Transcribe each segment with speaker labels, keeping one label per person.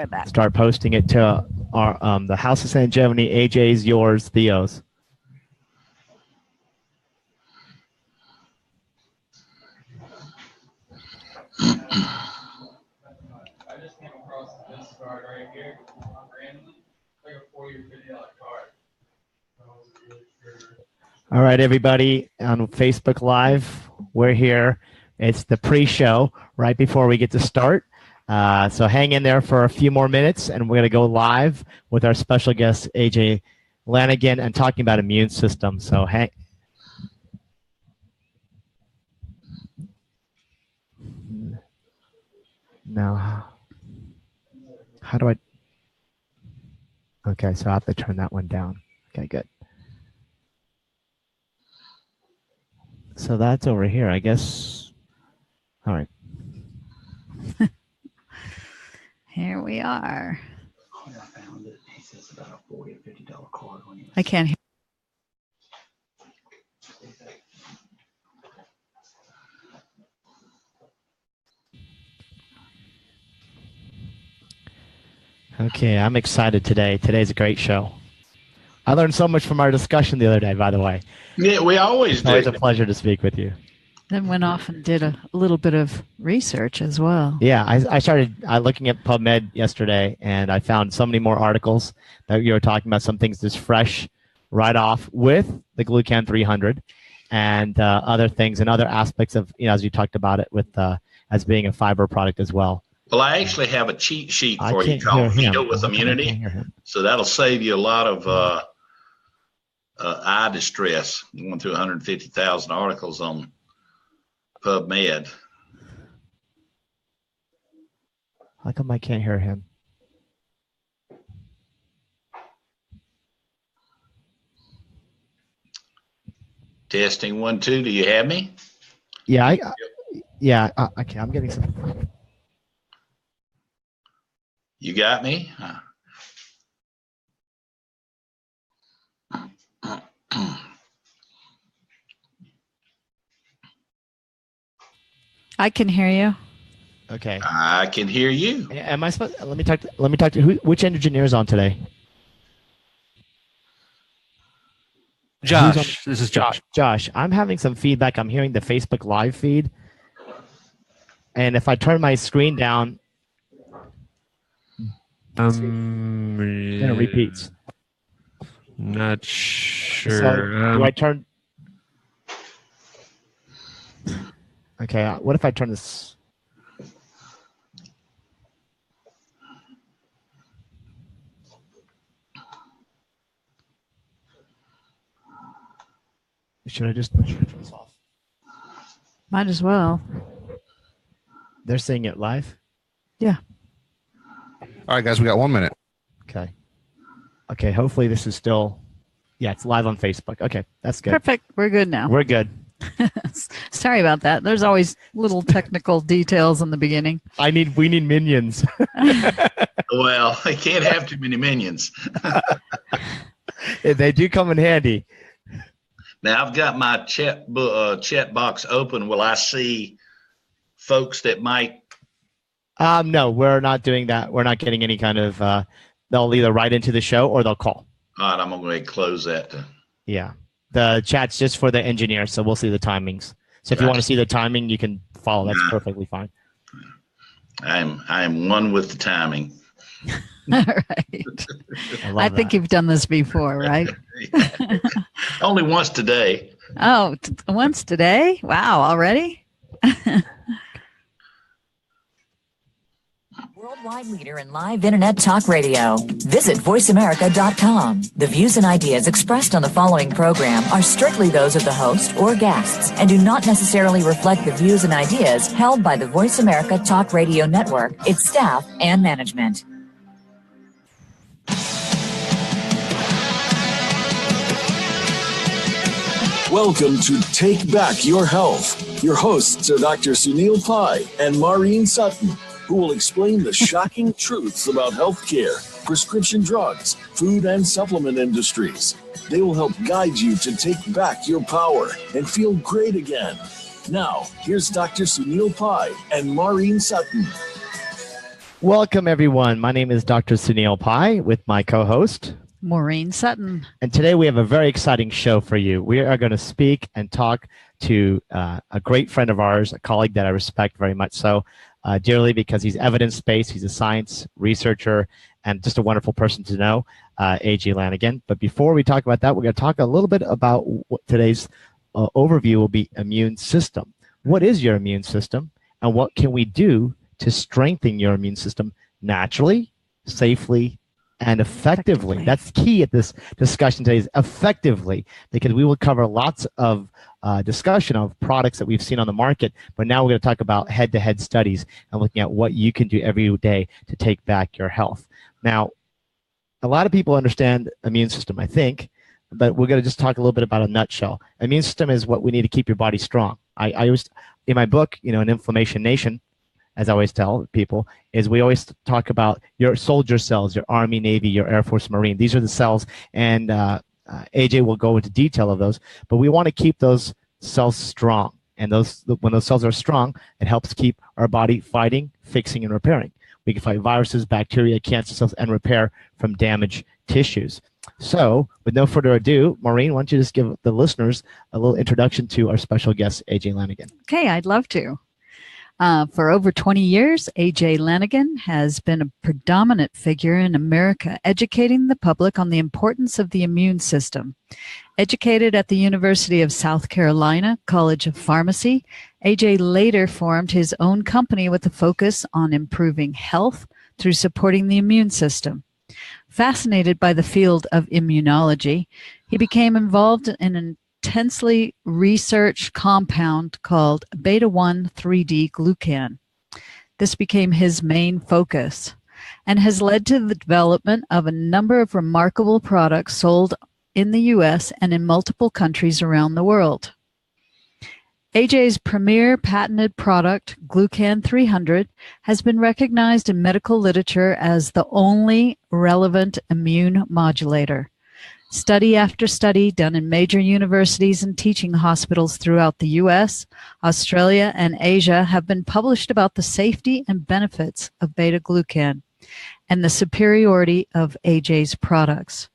Speaker 1: Right back.
Speaker 2: Start posting it to our the House of Sanjevani, AJ's, yours, Theo's.
Speaker 3: I just came across this card right here randomly. Like a $40 or $50 card. I wasn't really sure.
Speaker 2: All right, everybody on Facebook Live, we're here. It's the pre-show right before we get to start. So hang in there for a few more minutes, and we're going to go live with our special guest, A.J. Lanigan, and talking about immune system. So hang. Now, how do I? Okay, so I have to turn that one down. Okay, good. So that's over here, I guess. All right.
Speaker 1: Here we are.
Speaker 4: I found it. He says about a $40 or $50 card when you.
Speaker 1: I can't hear.
Speaker 2: Okay, I'm excited today. Today's a great show. I learned so much from our discussion the other day, by the way.
Speaker 5: Yeah, we always
Speaker 2: It's
Speaker 5: do.
Speaker 2: always a pleasure to speak with you.
Speaker 1: Then went off and did a little bit of research as well.
Speaker 2: Yeah, I started looking at PubMed yesterday, and I found so many more articles that you were talking about, some things just fresh right off with the Glucan 300 and other things and other aspects of, as you talked about it with as being a fiber product as well.
Speaker 5: Well, I actually have a cheat sheet
Speaker 2: I
Speaker 5: for you
Speaker 2: can't hear
Speaker 5: called
Speaker 2: him.
Speaker 5: Veto with
Speaker 2: I can't
Speaker 5: Immunity.
Speaker 2: hear him.
Speaker 5: So that'll save you a lot of eye distress going through 150,000 articles on PubMed.
Speaker 2: How come I can't hear him?
Speaker 5: Testing 1, 2. Do you have me?
Speaker 2: Yeah, okay, I'm getting some.
Speaker 5: You got me?
Speaker 1: I can hear you.
Speaker 2: Okay.
Speaker 5: I can hear you.
Speaker 2: Am I supposed? Let me talk to which engineer is on today?
Speaker 6: Josh. This is Josh.
Speaker 2: Josh, I'm having some feedback. I'm hearing the Facebook Live feed, and if I turn my screen down, then it repeats.
Speaker 6: Not sure.
Speaker 2: So, do I turn? Okay. What if I turn this? Should I just turn this off?
Speaker 1: Might as well.
Speaker 2: They're seeing it live?
Speaker 1: Yeah.
Speaker 6: All right, guys, we got 1 minute.
Speaker 2: Okay. Okay, hopefully this is still, yeah, it's live on Facebook. Okay, that's good.
Speaker 1: Perfect. We're good now.
Speaker 2: We're good.
Speaker 1: Sorry about that. There's always little technical details in the beginning.
Speaker 2: We need minions.
Speaker 5: Well, I can't have too many minions.
Speaker 2: They do come in handy.
Speaker 5: Now I've got my chat box open. Will I see folks that might?
Speaker 2: No, we're not doing that. We're not getting any kind of, they'll either write into the show or they'll call.
Speaker 5: All right, I'm going to go ahead and close that.
Speaker 2: Yeah. The chat's just for the engineer, so we'll see the timings. So if you want to see the timing, you can follow. That's perfectly fine.
Speaker 5: I am one with the timing.
Speaker 1: All right. I think you've done this before, right?
Speaker 5: Only once today.
Speaker 1: Oh, once today? Wow, already?
Speaker 7: Worldwide leader in live internet talk radio. Visit voiceamerica.com. The views and ideas expressed on the following program are strictly those of the host or guests and do not necessarily reflect the views and ideas held by the Voice America Talk Radio Network, its staff, and management.
Speaker 8: Welcome to Take Back Your Health. Your hosts are Dr. Sunil Pai and Maureen Sutton, who will explain the shocking truths about healthcare, prescription drugs, food and supplement industries. They will help guide you to take back your power and feel great again. Now, here's Dr. Sunil Pai and Maureen Sutton.
Speaker 2: Welcome, everyone. My name is Dr. Sunil Pai with my co-host,
Speaker 1: Maureen Sutton.
Speaker 2: and today we have a very exciting show for you. We are going to speak and talk to a great friend of ours, a colleague that I respect very much so dearly because he's evidence-based, he's a science researcher, and just a wonderful person to know, A.J. Lanigan. But before we talk about that, we're going to talk a little bit about what today's overview will be: immune system. What is your immune system, and what can we do to strengthen your immune system naturally, safely, and effectively? That's key at this discussion today, is effectively, because we will cover lots of discussion of products that we've seen on the market, but now we're going to talk about head-to-head studies and looking at what you can do every day to take back your health. Now, a lot of people understand immune system, I think, but we're going to just talk a little bit about a nutshell. Immune system is what we need to keep your body strong. I always, in my book, An Inflammation Nation, as I always tell people, is we always talk about your soldier cells, your Army, Navy, your Air Force, Marine. These are the cells, and AJ will go into detail of those, but we want to keep those cells strong. And when those cells are strong, it helps keep our body fighting, fixing, and repairing. We can fight viruses, bacteria, cancer cells, and repair from damaged tissues. So, with no further ado, Maureen, why don't you just give the listeners a little introduction to our special guest, A.J. Lanigan.
Speaker 1: Okay, I'd love to. For over 20 years, A.J. Lanigan has been a predominant figure in America, educating the public on the importance of the immune system. Educated at the University of South Carolina College of Pharmacy, A.J. later formed his own company with a focus on improving health through supporting the immune system. Fascinated by the field of immunology, he became involved in an intensely researched compound called Beta-1,3-D-Glucan. This became his main focus and has led to the development of a number of remarkable products sold in the U.S. and in multiple countries around the world. AJ's premier patented product, Glucan 300, has been recognized in medical literature as the only relevant immune modulator. Study after study done in major universities and teaching hospitals throughout the U.S., Australia, and Asia have been published about the safety and benefits of beta-glucan and the superiority of AJ's products.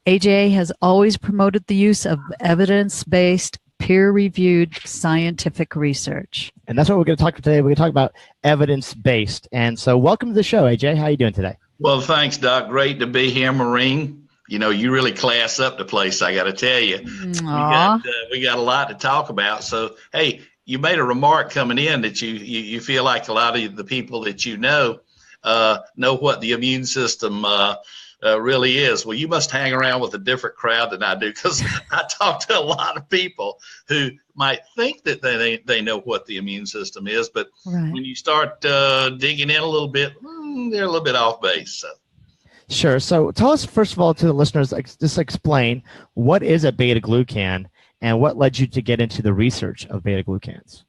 Speaker 1: AJ has always promoted the use of evidence-based, peer-reviewed scientific research.
Speaker 2: And that's what we're going to talk about today. We're going to talk about evidence-based. And so welcome to the show, AJ. How are you doing today?
Speaker 5: Well, thanks, Doc. Great to be here, Maureen. You really class up the place, I got to tell you. We got a lot to talk about. So, hey, you made a remark coming in that you feel like a lot of the people that know what the immune system really is. Well, you must hang around with a different crowd than I do, because I talk to a lot of people who might think that they know what the immune system is, but when you start digging in a little bit, they're a little bit off base. So.
Speaker 2: Sure. So tell us, first of all, to the listeners, just explain what is a beta-glucan and what led you to get into the research of beta-glucans.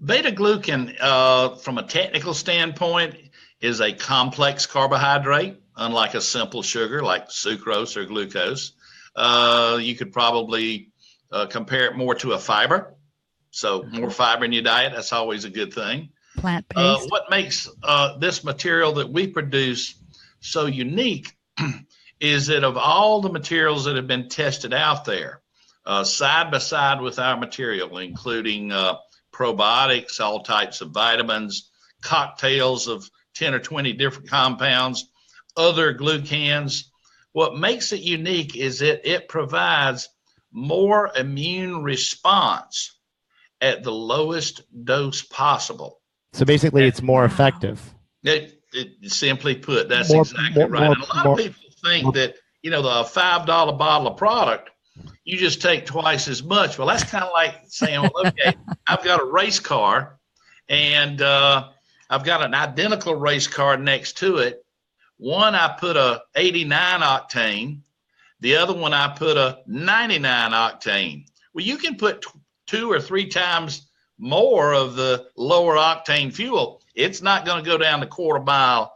Speaker 5: Beta-glucan, from a technical standpoint, is a complex carbohydrate, unlike a simple sugar like sucrose or glucose. You could probably compare it more to a fiber. So more fiber in your diet, that's always a good thing.
Speaker 1: Plant-based.
Speaker 5: What makes this material that we produce so unique is that of all the materials that have been tested out there, side by side with our material, including probiotics, all types of vitamins, cocktails of 10 or 20 different compounds, other glucans, what makes it unique is that it provides more immune response at the lowest dose possible.
Speaker 2: So basically, it's more effective.
Speaker 5: It simply put, that's exactly right. And a lot of people think that, the $5 bottle of product, you just take twice as much. Well, that's kind of like saying, well, okay, I've got a race car and I've got an identical race car next to it. One, I put a 89 octane. The other one, I put a 99 octane. Well, you can put 2 or 3 times more of the lower octane fuel. It's not going to go down the quarter mile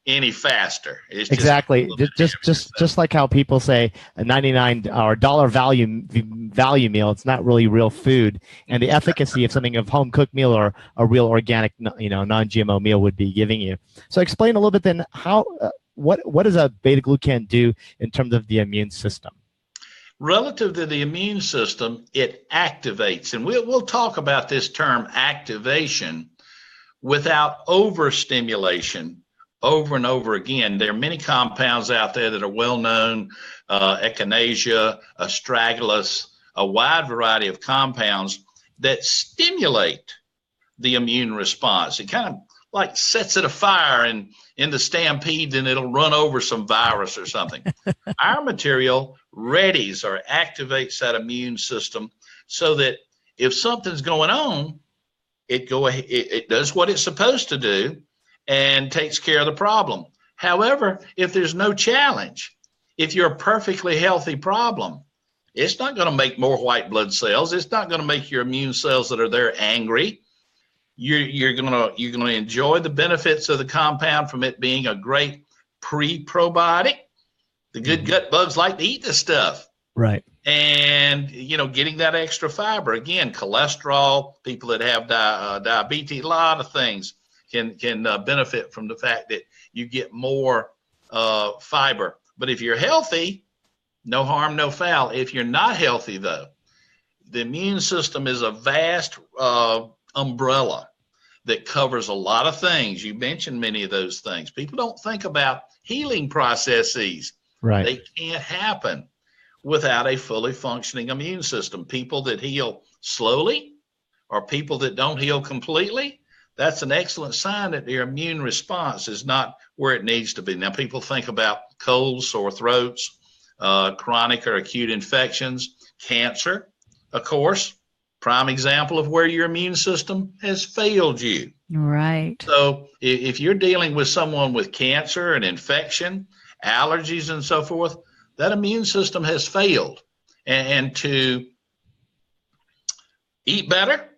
Speaker 5: any faster. It's
Speaker 2: Exactly. Just like how people say a 99 or dollar value meal, it's not really real food, and the efficacy of something of home cooked meal or a real organic, non-GMO meal would be giving you. So explain a little bit then how what does a beta-glucan do in terms of the immune system?
Speaker 5: Relative to the immune system, it activates, and we'll talk about this term activation without overstimulation over and over again. There are many compounds out there that are well known, echinacea, astragalus, a wide variety of compounds that stimulate the immune response. It kind of like sets it afire, and in the stampede, then it'll run over some virus or something. Our material readies or activates that immune system so that if something's going on, it does what it's supposed to do and takes care of the problem. However, if there's no challenge, if you're a perfectly healthy problem, it's not going to make more white blood cells. It's not going to make your immune cells that are there angry. You're going to enjoy the benefits of the compound from it being a great pre-probiotic. The good gut bugs like to eat this stuff.
Speaker 2: Right.
Speaker 5: And, getting that extra fiber. Again, cholesterol, people that have diabetes, a lot of things can benefit from the fact that you get more fiber. But if you're healthy, no harm, no foul. If you're not healthy, though, the immune system is a vast umbrella that covers a lot of things. You mentioned many of those things. People don't think about healing processes.
Speaker 2: Right.
Speaker 5: They can't happen without a fully functioning immune system. People that heal slowly or people that don't heal completely, that's an excellent sign that their immune response is not where it needs to be. Now, people think about colds, sore throats, chronic or acute infections, cancer, of course, prime example of where your immune system has failed you.
Speaker 1: Right.
Speaker 5: So if you're dealing with someone with cancer and infection, allergies and so forth, that immune system has failed. And to eat better,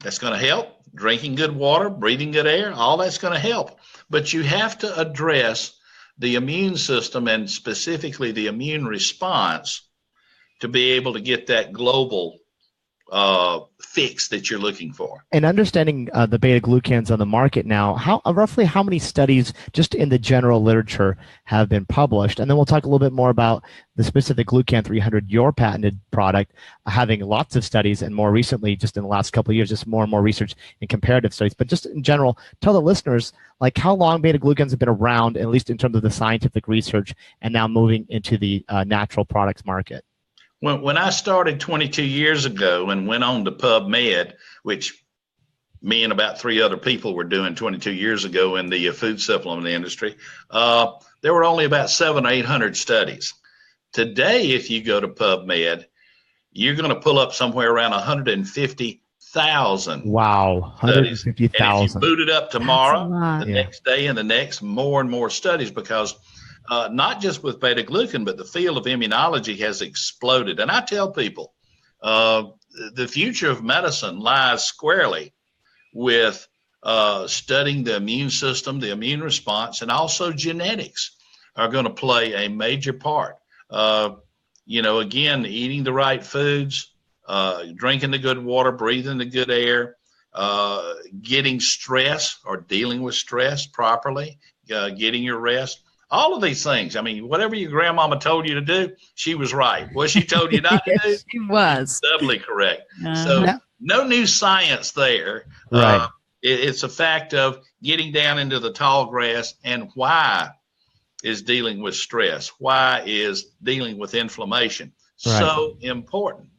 Speaker 5: that's going to help. Drinking good water, breathing good air, all that's going to help. But you have to address the immune system and specifically the immune response to be able to get that global fix that you're looking for.
Speaker 2: And understanding the beta-glucans on the market now, roughly how many studies just in the general literature have been published? And then we'll talk a little bit more about the specific Glucan 300, your patented product, having lots of studies, and more recently, just in the last couple of years, just more and more research in comparative studies. But just in general, tell the listeners, like, how long beta-glucans have been around, at least in terms of the scientific research, and now moving into the natural products market.
Speaker 5: When I started 22 years ago and went on to PubMed, which me and about 3 other people were doing 22 years ago in the food supplement industry, there were only about 700 or 800 studies. Today, if you go to PubMed, you're going to pull up somewhere around 150,000.
Speaker 2: Wow, 150,000.
Speaker 5: And if you boot it up tomorrow, the next day and the next, more and more studies, because not just with beta-glucan, but the field of immunology has exploded. And I tell people, the future of medicine lies squarely with studying the immune system, the immune response, and also genetics are going to play a major part. Again, eating the right foods, drinking the good water, breathing the good air, getting stress or dealing with stress properly, getting your rest. All of these things. I mean, whatever your grandmama told you to do, she was right. What she told you not to do,
Speaker 1: she was
Speaker 5: doubly correct. So no new science there.
Speaker 2: Right.
Speaker 5: It's a fact of getting down into the tall grass and why is dealing with stress. Why is dealing with inflammation so important?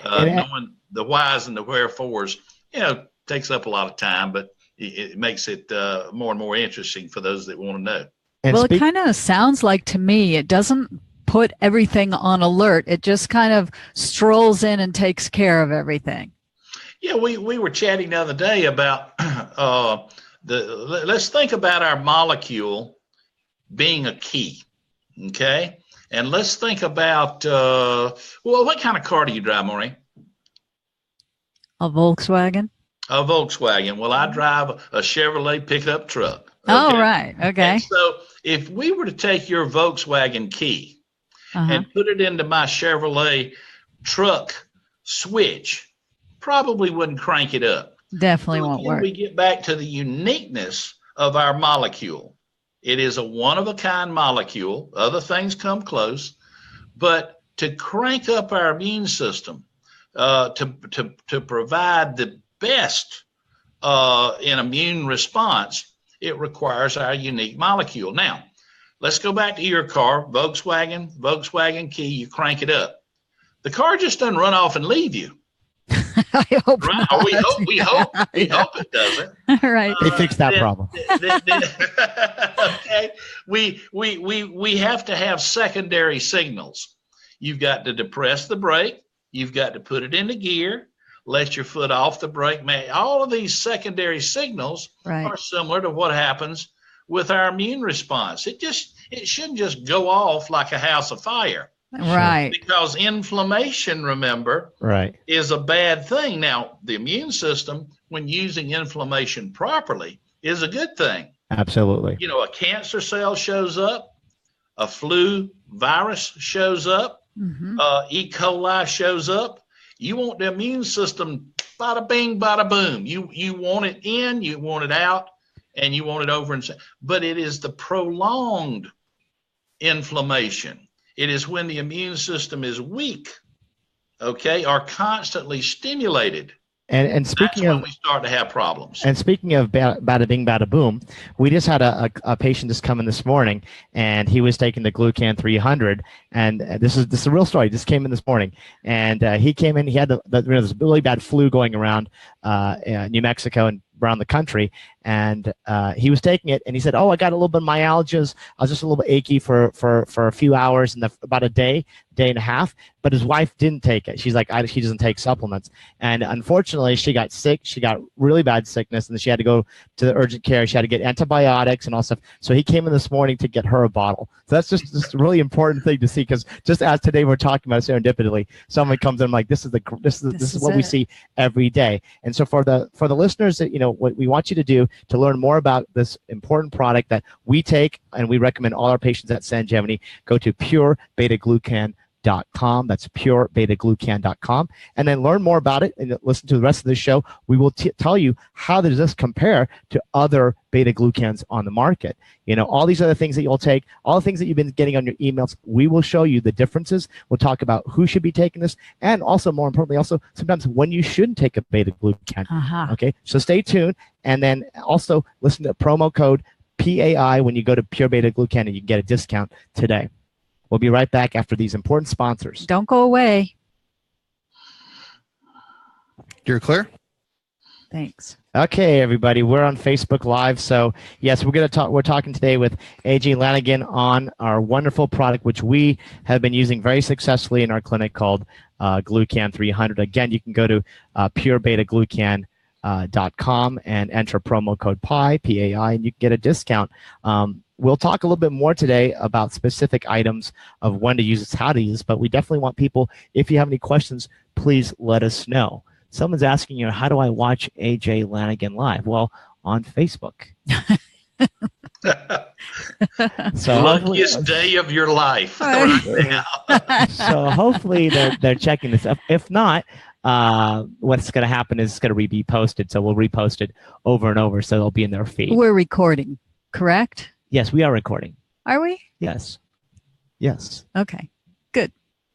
Speaker 5: Knowing the whys and the wherefores, takes up a lot of time, but it makes it more and more interesting for those that want to know.
Speaker 1: Well, it kind of sounds like to me, it doesn't put everything on alert. It just kind of strolls in and takes care of everything.
Speaker 5: Yeah, we were chatting the other day about let's think about our molecule being a key, okay? And let's think about, what kind of car do you drive, Maureen?
Speaker 1: A Volkswagen.
Speaker 5: A Volkswagen. Well, I drive a Chevrolet pickup truck.
Speaker 1: Oh,
Speaker 5: Okay?
Speaker 1: right. Okay.
Speaker 5: And so if we were to take your Volkswagen key and put it into my Chevrolet truck switch, probably wouldn't crank it up.
Speaker 1: Definitely
Speaker 5: So
Speaker 1: won't
Speaker 5: again,
Speaker 1: work.
Speaker 5: we get back to the uniqueness of our molecule. It is a one-of-a-kind molecule. Other things come close. But to crank up our immune system, to provide the best in immune response, it requires our unique molecule. Now, let's go back to your car, Volkswagen key, you crank it up. The car just doesn't run off and leave you.
Speaker 1: I hope
Speaker 5: Right?
Speaker 1: not.
Speaker 5: We hope it doesn't.
Speaker 1: Right.
Speaker 2: They fixed that problem.
Speaker 5: Okay. We have to have secondary signals. You've got to depress the brake. You've got to put it into gear, let your foot off the brake. All of these secondary signals are similar to what happens with our immune response. It shouldn't just go off like a house of fire.
Speaker 1: Right.
Speaker 5: Because inflammation, remember, is a bad thing. Now, the immune system, when using inflammation properly, is a good thing.
Speaker 2: Absolutely.
Speaker 5: You know, a cancer cell shows up, a flu virus shows up, E. coli shows up. You want the immune system, bada bing, bada boom. You want it in, you want it out, and you want it over. But it is the prolonged inflammation. It is when the immune system is weak, okay, or constantly stimulated.
Speaker 2: And speaking
Speaker 5: that's when
Speaker 2: of,
Speaker 5: we start to have problems.
Speaker 2: And speaking of bada bing, bada boom, we just had a patient just come in this morning, and he was taking the Glucan 300. And this is a real story. This came in this morning, and he came in. He had this really bad flu going around New Mexico and around the country, and he was taking it, and he said, "Oh, I got a little bit of myalgias. I was just a little bit achy for a few hours and about a day and a half." But his wife didn't take it. She's like, she doesn't take supplements, and unfortunately, she got sick. She got really bad sickness, and she had to go to the urgent care. She had to get antibiotics and all stuff. So he came in this morning to get her a bottle. So that's just a really important thing to see, because just as today we're talking about serendipitously, someone comes in like, this is what we see every day. And so for the listeners that, you know, what we want you to do to learn more about this important product that we take and we recommend all our patients at Sanjevani, go to purebetaglucan.com. That's purebetaglucan.com, and then learn more about it and listen to the rest of the show. We will tell you how does this compare to other beta-glucans on the market. You know, all these other things that you'll take, all the things that you've been getting on your emails, we will show you the differences. We'll talk about who should be taking this, and also, more importantly, also sometimes when you shouldn't take a beta-glucan. Okay, so stay tuned, and then also listen to promo code PAI when you go to Pure Beta-Glucan, and you can get a discount today. We'll be right back after these important sponsors.
Speaker 1: Don't go away.
Speaker 6: You're clear?
Speaker 1: Thanks.
Speaker 2: Okay, everybody, we're on Facebook Live. So yes, we're talking today with A.J. Lanigan on our wonderful product, which we have been using very successfully in our clinic, called Glucan 300. Again, you can go to purebetaglucan.com and enter promo code PAI, P-A-I, and you can get a discount. We'll talk a little bit more today about specific items of when to use this, how to use this, but we definitely want people, if you have any questions, please let us know. Someone's asking, you know, how do I watch A.J. Lanigan live? Well, on Facebook. So
Speaker 5: luckiest day of your life right now.
Speaker 2: So hopefully they're checking this up. If not, what's going to happen is it's going to be posted. So we'll repost it over and over, so it'll be in their feed.
Speaker 1: We're recording, correct?
Speaker 2: Yes, we are recording.
Speaker 1: Are we?
Speaker 2: Yes. Yes.
Speaker 1: Okay. Good.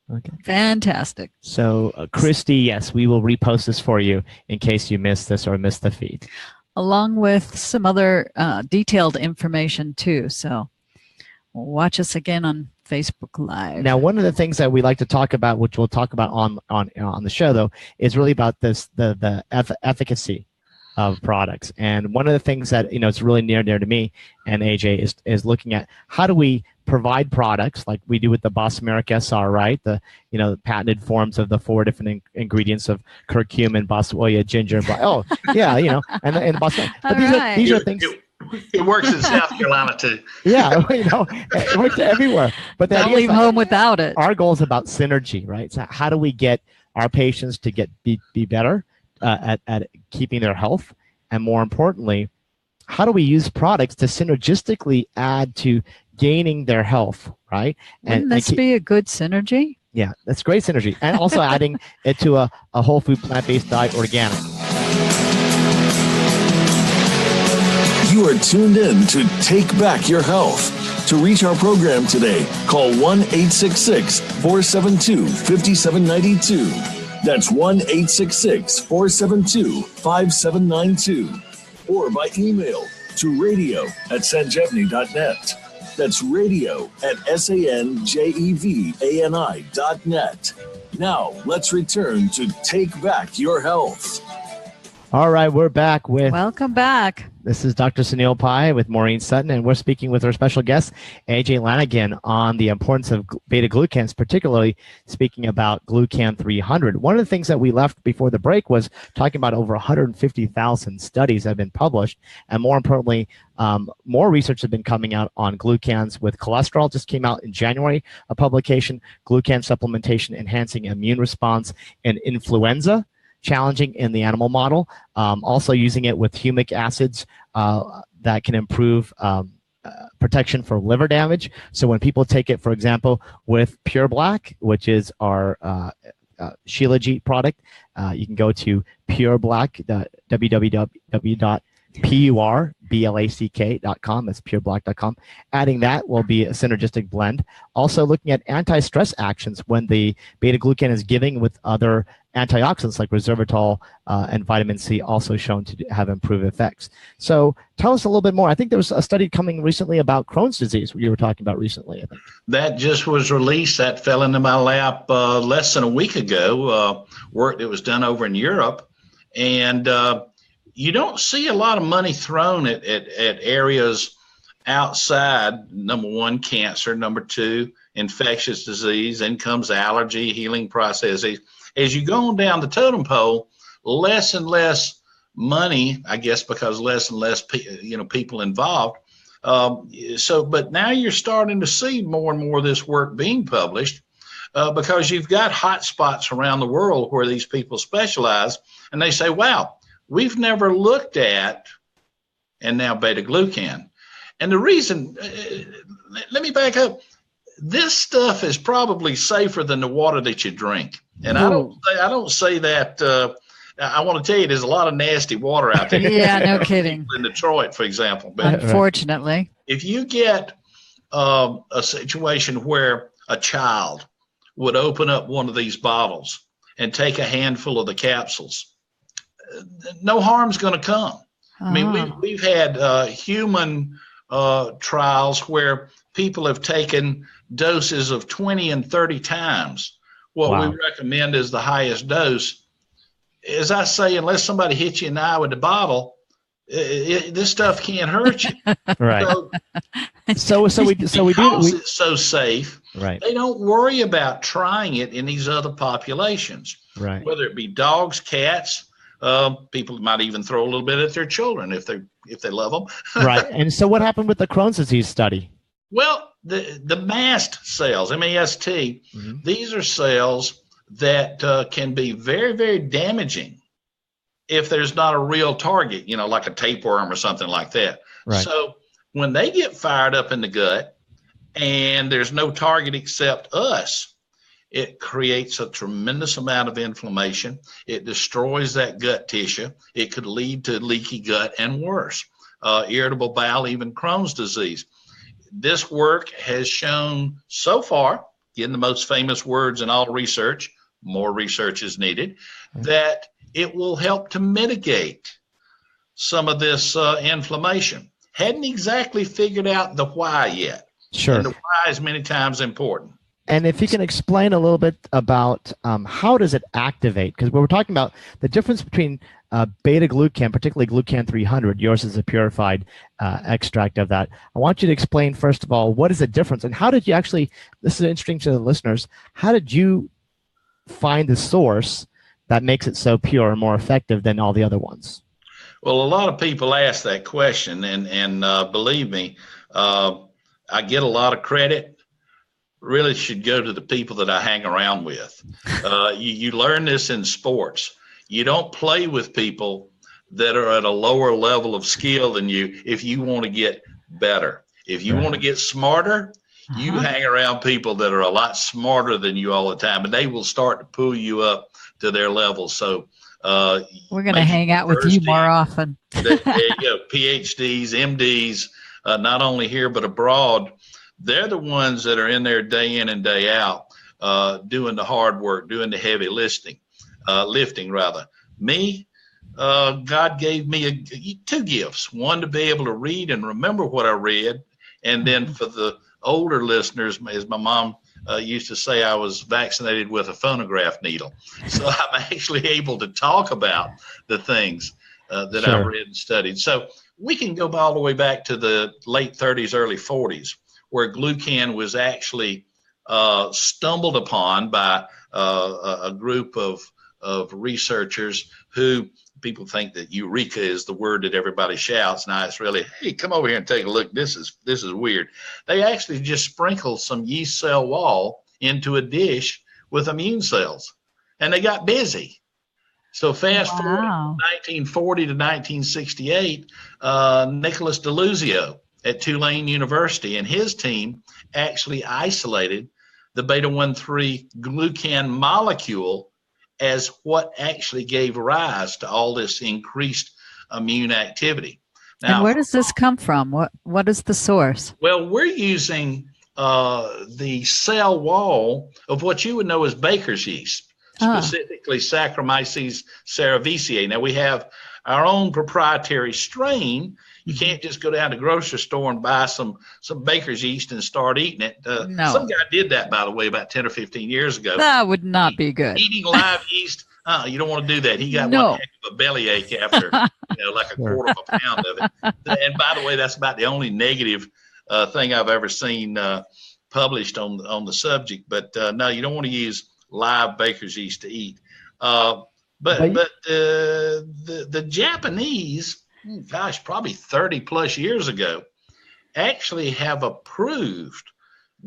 Speaker 2: Okay.
Speaker 1: Fantastic.
Speaker 2: So, Christy, yes, we will repost this for you in case you missed this or missed the feed.
Speaker 1: Along with some other detailed information too. So watch us again on Facebook Live.
Speaker 2: Now, one of the things that we like to talk about, which we'll talk about on the show, though, is really about the efficacy of products. And one of the things that, you know, it's really near to me and AJ is looking at how do we provide products like we do with the Bosmeric-SR, right? The, you know, patented forms of the 4 different ingredients of curcumin, boswellia, ginger, and oh yeah, you know, and Bosmeric. But these are things.
Speaker 5: It works in South Carolina too.
Speaker 2: Yeah, you know, it works everywhere. But
Speaker 1: don't leave home without it.
Speaker 2: Our goal is about synergy, right? So how do we get our patients to be better at keeping their health, and more importantly, how do we use products to synergistically add to gaining their health, right?
Speaker 1: Wouldn't this be a good synergy?
Speaker 2: Yeah, that's great synergy. And also adding it to a whole food plant-based diet, organic.
Speaker 8: You are tuned in to Take Back Your Health. To reach our program today, call 1-866-472-5792. That's 1-866-472-5792. Or by email to radio@sanjevani.net. That's radio@sanjevani.net. Now, let's return to Take Back Your Health.
Speaker 2: All right, we're back with...
Speaker 1: Welcome back.
Speaker 2: This is Dr. Sunil Pai with Maureen Sutton, and we're speaking with our special guest, A.J. Lanigan, on the importance of beta-glucans, particularly speaking about Glucan 300. One of the things that we left before the break was talking about over 150,000 studies have been published, and more importantly, more research has been coming out on glucans with cholesterol. Just came out in January, a publication, Glucan supplementation enhancing immune response in influenza, challenging in the animal model, also using it with humic acids that can improve protection for liver damage. So when people take it, for example, with Pure Black, which is our Shilajit product, you can go to Pure Black, www.purblack.com. That's pureblack.com. Adding that will be a synergistic blend. Also looking at anti-stress actions when the beta-glucan is giving with other antioxidants like resveratrol and vitamin C, also shown to have improved effects. So tell us a little bit more. I think there was a study coming recently about Crohn's disease you were talking about recently, I think.
Speaker 5: That just was released. That fell into my lap less than a week ago. Work that was done over in Europe. And you don't see a lot of money thrown at areas outside, number one, cancer, number two, infectious disease, then comes allergy, healing processes. As you go on down the totem pole, less and less money, I guess, because less and less people involved. But now you're starting to see more and more of this work being published because you've got hot spots around the world where these people specialize, and they say, wow, we've never looked at, and now beta-glucan. And the reason, let me back up. This stuff is probably safer than the water that you drink. And I don't say that. I want to tell you, there's a lot of nasty water out there.
Speaker 1: Yeah, no kidding.
Speaker 5: In Detroit, for example. But
Speaker 1: unfortunately,
Speaker 5: if you get a situation where a child would open up one of these bottles and take a handful of the capsules, no harm's going to come. I mean, we've had human trials where people have taken doses of 20 and 30 times what we recommend is the highest dose. As I say, unless somebody hits you in the eye with the bottle, this stuff can't hurt you.
Speaker 2: Right. So we do.
Speaker 5: It's so safe.
Speaker 2: Right.
Speaker 5: They don't worry about trying it in these other populations.
Speaker 2: Right.
Speaker 5: Whether it be dogs, cats, people might even throw a little bit at their children if they love them.
Speaker 2: Right. And so what happened with the Crohn's disease study?
Speaker 5: Well, the mast cells, M-A-S-T, these are cells that can be very, very damaging if there's not a real target, like a tapeworm or something like that.
Speaker 2: Right.
Speaker 5: So when they get fired up in the gut and there's no target except us, it creates a tremendous amount of inflammation. It destroys that gut tissue. It could lead to leaky gut and worse, irritable bowel, even Crohn's disease. This work has shown so far, in the most famous words in all research, more research is needed, that it will help to mitigate some of this inflammation. Hadn't exactly figured out the why yet.
Speaker 2: Sure.
Speaker 5: And the why is many times important.
Speaker 2: And if you can explain a little bit about how does it activate? Because we're talking about the difference between beta-glucan, particularly Glucan 300, yours is a purified extract of that. I want you to explain, first of all, what is the difference? And how did you actually, this is interesting to the listeners, how did you find the source that makes it so pure and more effective than all the other ones?
Speaker 5: Well, a lot of people ask that question, and believe me, I get a lot of credit. Really should go to the people that I hang around with. You learn this in sports. You don't play with people that are at a lower level of skill than you if you want to get better. If you want to get smarter, you hang around people that are a lot smarter than you all the time, and they will start to pull you up to their level. So
Speaker 1: we're going to hang out with you more often.
Speaker 5: There you go. PhDs, MDs, not only here but abroad, they're the ones that are in there day in and day out, doing the hard work, doing the heavy lifting. Me, God gave me two gifts. One, to be able to read and remember what I read, and then for the older listeners, as my mom used to say, I was vaccinated with a phonograph needle. So I'm actually able to talk about the things that I've read and studied. So we can go all the way back to the late 30s, early 40s, where glucan was actually stumbled upon by a group of researchers who people think that eureka is the word that everybody shouts. Now it's really, hey, come over here and take a look. This is weird. They actually just sprinkled some yeast cell wall into a dish with immune cells, and they got busy. So fast forward from 1940 to 1968, Nicholas DeLuzio at Tulane University and his team actually isolated the beta-1,3 glucan molecule as what actually gave rise to all this increased immune activity. Now,
Speaker 1: and where does this come from? What is the source?
Speaker 5: Well, we're using the cell wall of what you would know as baker's yeast, specifically Saccharomyces cerevisiae. Now, we have our own proprietary strain. You can't just go down to the grocery store and buy some baker's yeast and start eating it.
Speaker 1: No.
Speaker 5: Some guy did that, by the way, about 10 or 15 years ago.
Speaker 1: That would not be good.
Speaker 5: Eating live yeast, you don't want to do that. He got one heck of a bellyache after, like a quarter of a pound of it. And by the way, that's about the only negative thing I've ever seen published on the subject. But no, you don't want to use live baker's yeast to eat. But the Japanese, gosh, probably 30 plus years ago, actually have approved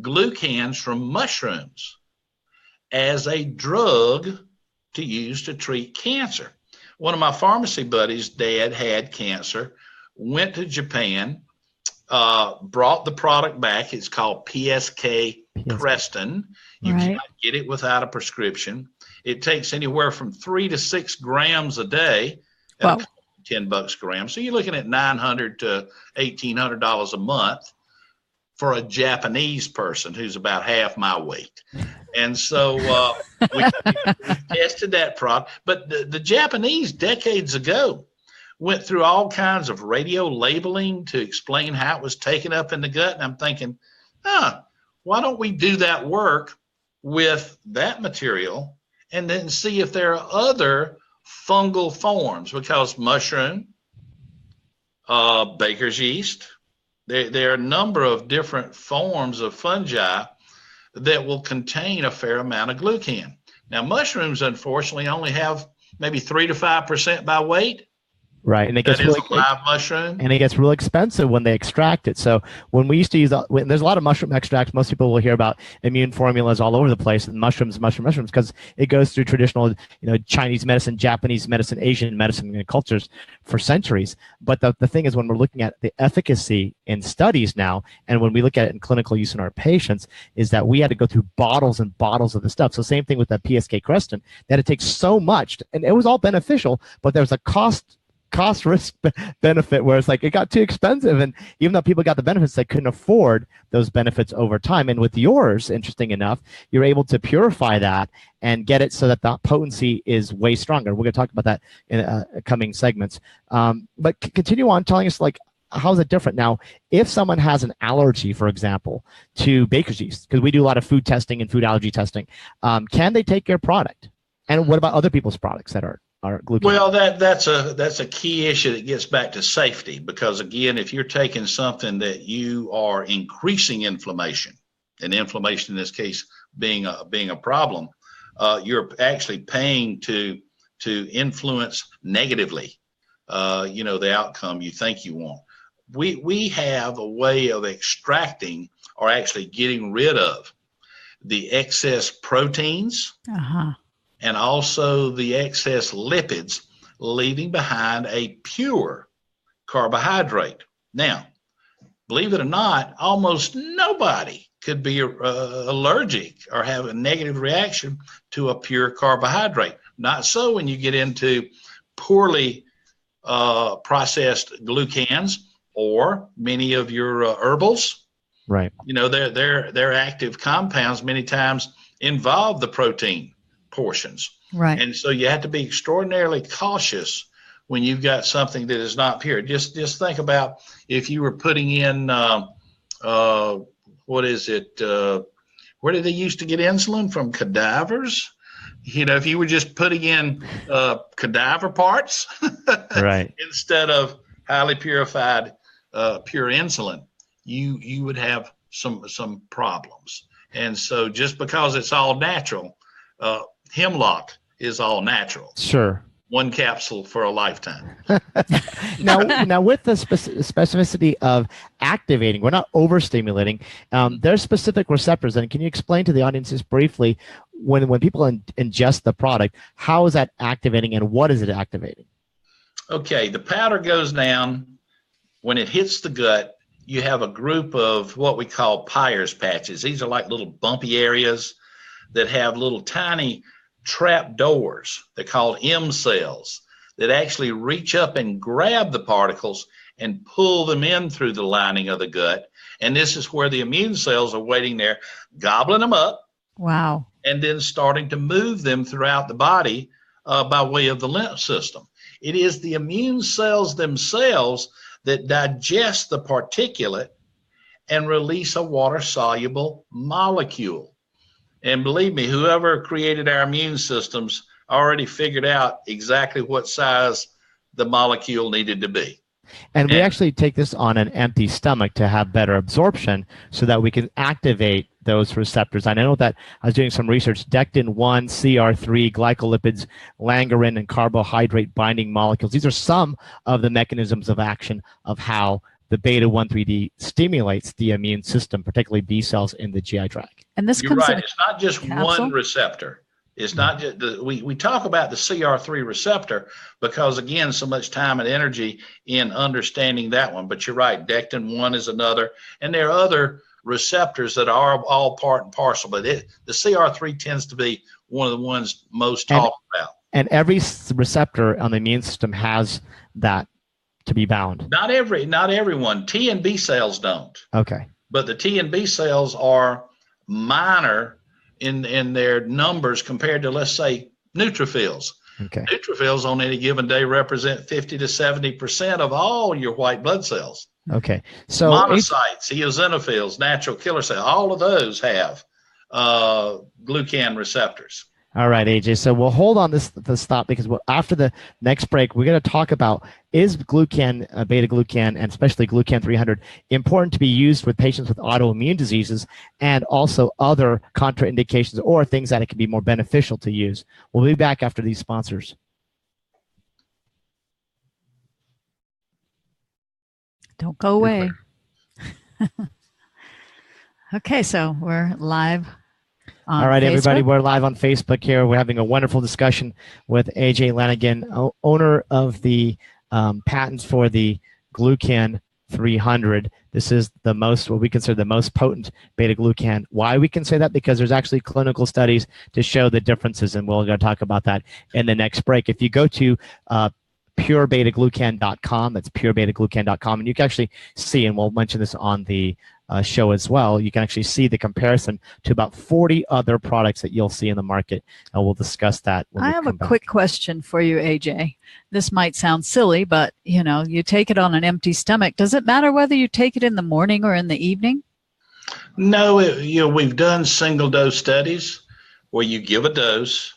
Speaker 5: glucans from mushrooms as a drug to use to treat cancer. One of my pharmacy buddies' dad had cancer, went to Japan, brought the product back. It's called PSK Creston. You cannot get it without a prescription. It takes anywhere from 3 to 6 grams a day.
Speaker 1: Wow.
Speaker 5: $10 a gram. So you're looking at $900 to $1,800 a month for a Japanese person who's about half my weight. And so we tested that product. But the Japanese decades ago went through all kinds of radio labeling to explain how it was taken up in the gut. And I'm thinking, why don't we do that work with that material and then see if there are other fungal forms, because mushroom, baker's yeast, there are a number of different forms of fungi that will contain a fair amount of glucan. Now, mushrooms, unfortunately, only have maybe 3 to 5% by weight.
Speaker 2: Right, and it gets really
Speaker 5: live mushroom,
Speaker 2: and it gets really expensive when they extract it. So when we used to use, there's a lot of mushroom extracts. Most people will hear about immune formulas all over the place, and mushrooms, because it goes through traditional, Chinese medicine, Japanese medicine, Asian medicine cultures for centuries. But the thing is, when we're looking at the efficacy in studies now, and when we look at it in clinical use in our patients, is that we had to go through bottles and bottles of the stuff. So same thing with that PSK Creston, that it takes so much, and it was all beneficial, but there was a cost risk benefit where it's like it got too expensive, and even though people got the benefits, they couldn't afford those benefits over time. And with yours, interesting enough, you're able to purify that and get it so that the potency is way stronger. We're going to talk about that in coming segments, but continue on telling us, like, how's it different now if someone has an allergy, for example, to baker's yeast, because we do a lot of food testing and food allergy testing. Can they take your product? And what about other people's products that are glucan?
Speaker 5: Well, that's a key issue that gets back to safety, because again, if you're taking something that you are increasing inflammation, and inflammation in this case being a problem, you're actually paying to influence negatively, the outcome you think you want. We have a way of extracting, or actually getting rid of, the excess proteins.
Speaker 1: Uh-huh.
Speaker 5: And also the excess lipids leaving behind a pure carbohydrate. Now, believe it or not, almost nobody could be allergic or have a negative reaction to a pure carbohydrate. Not so when you get into poorly processed glucans or many of your herbals.
Speaker 2: Right.
Speaker 5: You know, their active compounds many times involve the protein portions.
Speaker 1: Right.
Speaker 5: And so you have to be extraordinarily cautious when you've got something that is not pure. Just think about if you were putting in, what is it? Where did they used to get insulin from? Cadavers? You know, if you were just putting in cadaver parts
Speaker 2: Right.
Speaker 5: instead of highly purified pure insulin, you would have some problems. And so just because it's all natural, hemlock is all natural.
Speaker 2: Sure.
Speaker 5: One capsule for a lifetime.
Speaker 2: Now with the specificity of activating, we're not overstimulating. There's specific receptors, and can you explain to the audience just briefly when people ingest the product, how is that activating and what is it activating?
Speaker 5: Okay, the powder goes down. When it hits the gut, you have a group of what we call Peyer's patches. These are like little bumpy areas that have little tiny trap doors. They're called M cells that actually reach up and grab the particles and pull them in through the lining of the gut. And this is where the immune cells are waiting there, gobbling them up.
Speaker 1: Wow.
Speaker 5: And then starting to move them throughout the body by way of the lymph system. It is the immune cells themselves that digest the particulate and release a water-soluble molecule. And believe me, whoever created our immune systems already figured out exactly what size the molecule needed to be.
Speaker 2: And we actually take this on an empty stomach to have better absorption so that we can activate those receptors. I know that I was doing some research, Dectin-1, CR3, glycolipids, langerin, and carbohydrate binding molecules. These are some of the mechanisms of action of how the beta-1,3-D stimulates the immune system, particularly B cells in the GI tract.
Speaker 1: And this
Speaker 5: You're
Speaker 1: comes
Speaker 5: right.
Speaker 1: in
Speaker 5: It's not just
Speaker 1: capsule?
Speaker 5: one receptor. It's not just we talk about the CR3 receptor because, again, so much time and energy in understanding that one. But you're right, Dectin-1 is another, and there are other receptors that are all part and parcel. But the CR3 tends to be one of the ones most talked about.
Speaker 2: And every receptor on the immune system has that to be bound.
Speaker 5: Not everyone. T and B cells don't.
Speaker 2: Okay.
Speaker 5: But the T and B cells are minor in their numbers compared to, let's say, neutrophils.
Speaker 2: Okay.
Speaker 5: Neutrophils on any given day represent 50 to 70% of all your white blood cells.
Speaker 2: Okay. So
Speaker 5: monocytes, eosinophils, natural killer cells, all of those have glucan receptors.
Speaker 2: All right, AJ. So we'll hold on this stop because after the next break, we're going to talk about is glucan, beta-glucan, and especially glucan 300 important to be used with patients with autoimmune diseases and also other contraindications or things that it can be more beneficial to use. We'll be back after these sponsors.
Speaker 1: Don't go away. Okay, so we're live.
Speaker 2: All right,
Speaker 1: Facebook.
Speaker 2: everybody, we're live on Facebook here. We're having a wonderful discussion with A.J. Lanigan, owner of the patents for the Glucan 300. This is what we consider the most potent beta-glucan. Why we can say that? Because there's actually clinical studies to show the differences, and we're going to talk about that in the next break. If you go to purebetaglucan.com, that's purebetaglucan.com, and you can actually see, and we'll mention this on the show as well, you can actually see the comparison to about 40 other products that you'll see in the market, and we'll discuss that when
Speaker 1: I
Speaker 2: we
Speaker 1: have
Speaker 2: come
Speaker 1: a
Speaker 2: back.
Speaker 1: quick question for you, AJ. This might sound silly, but you take it on an empty stomach. Does it matter whether you take it in the morning or in the evening?
Speaker 5: No, we've done single dose studies where you give a dose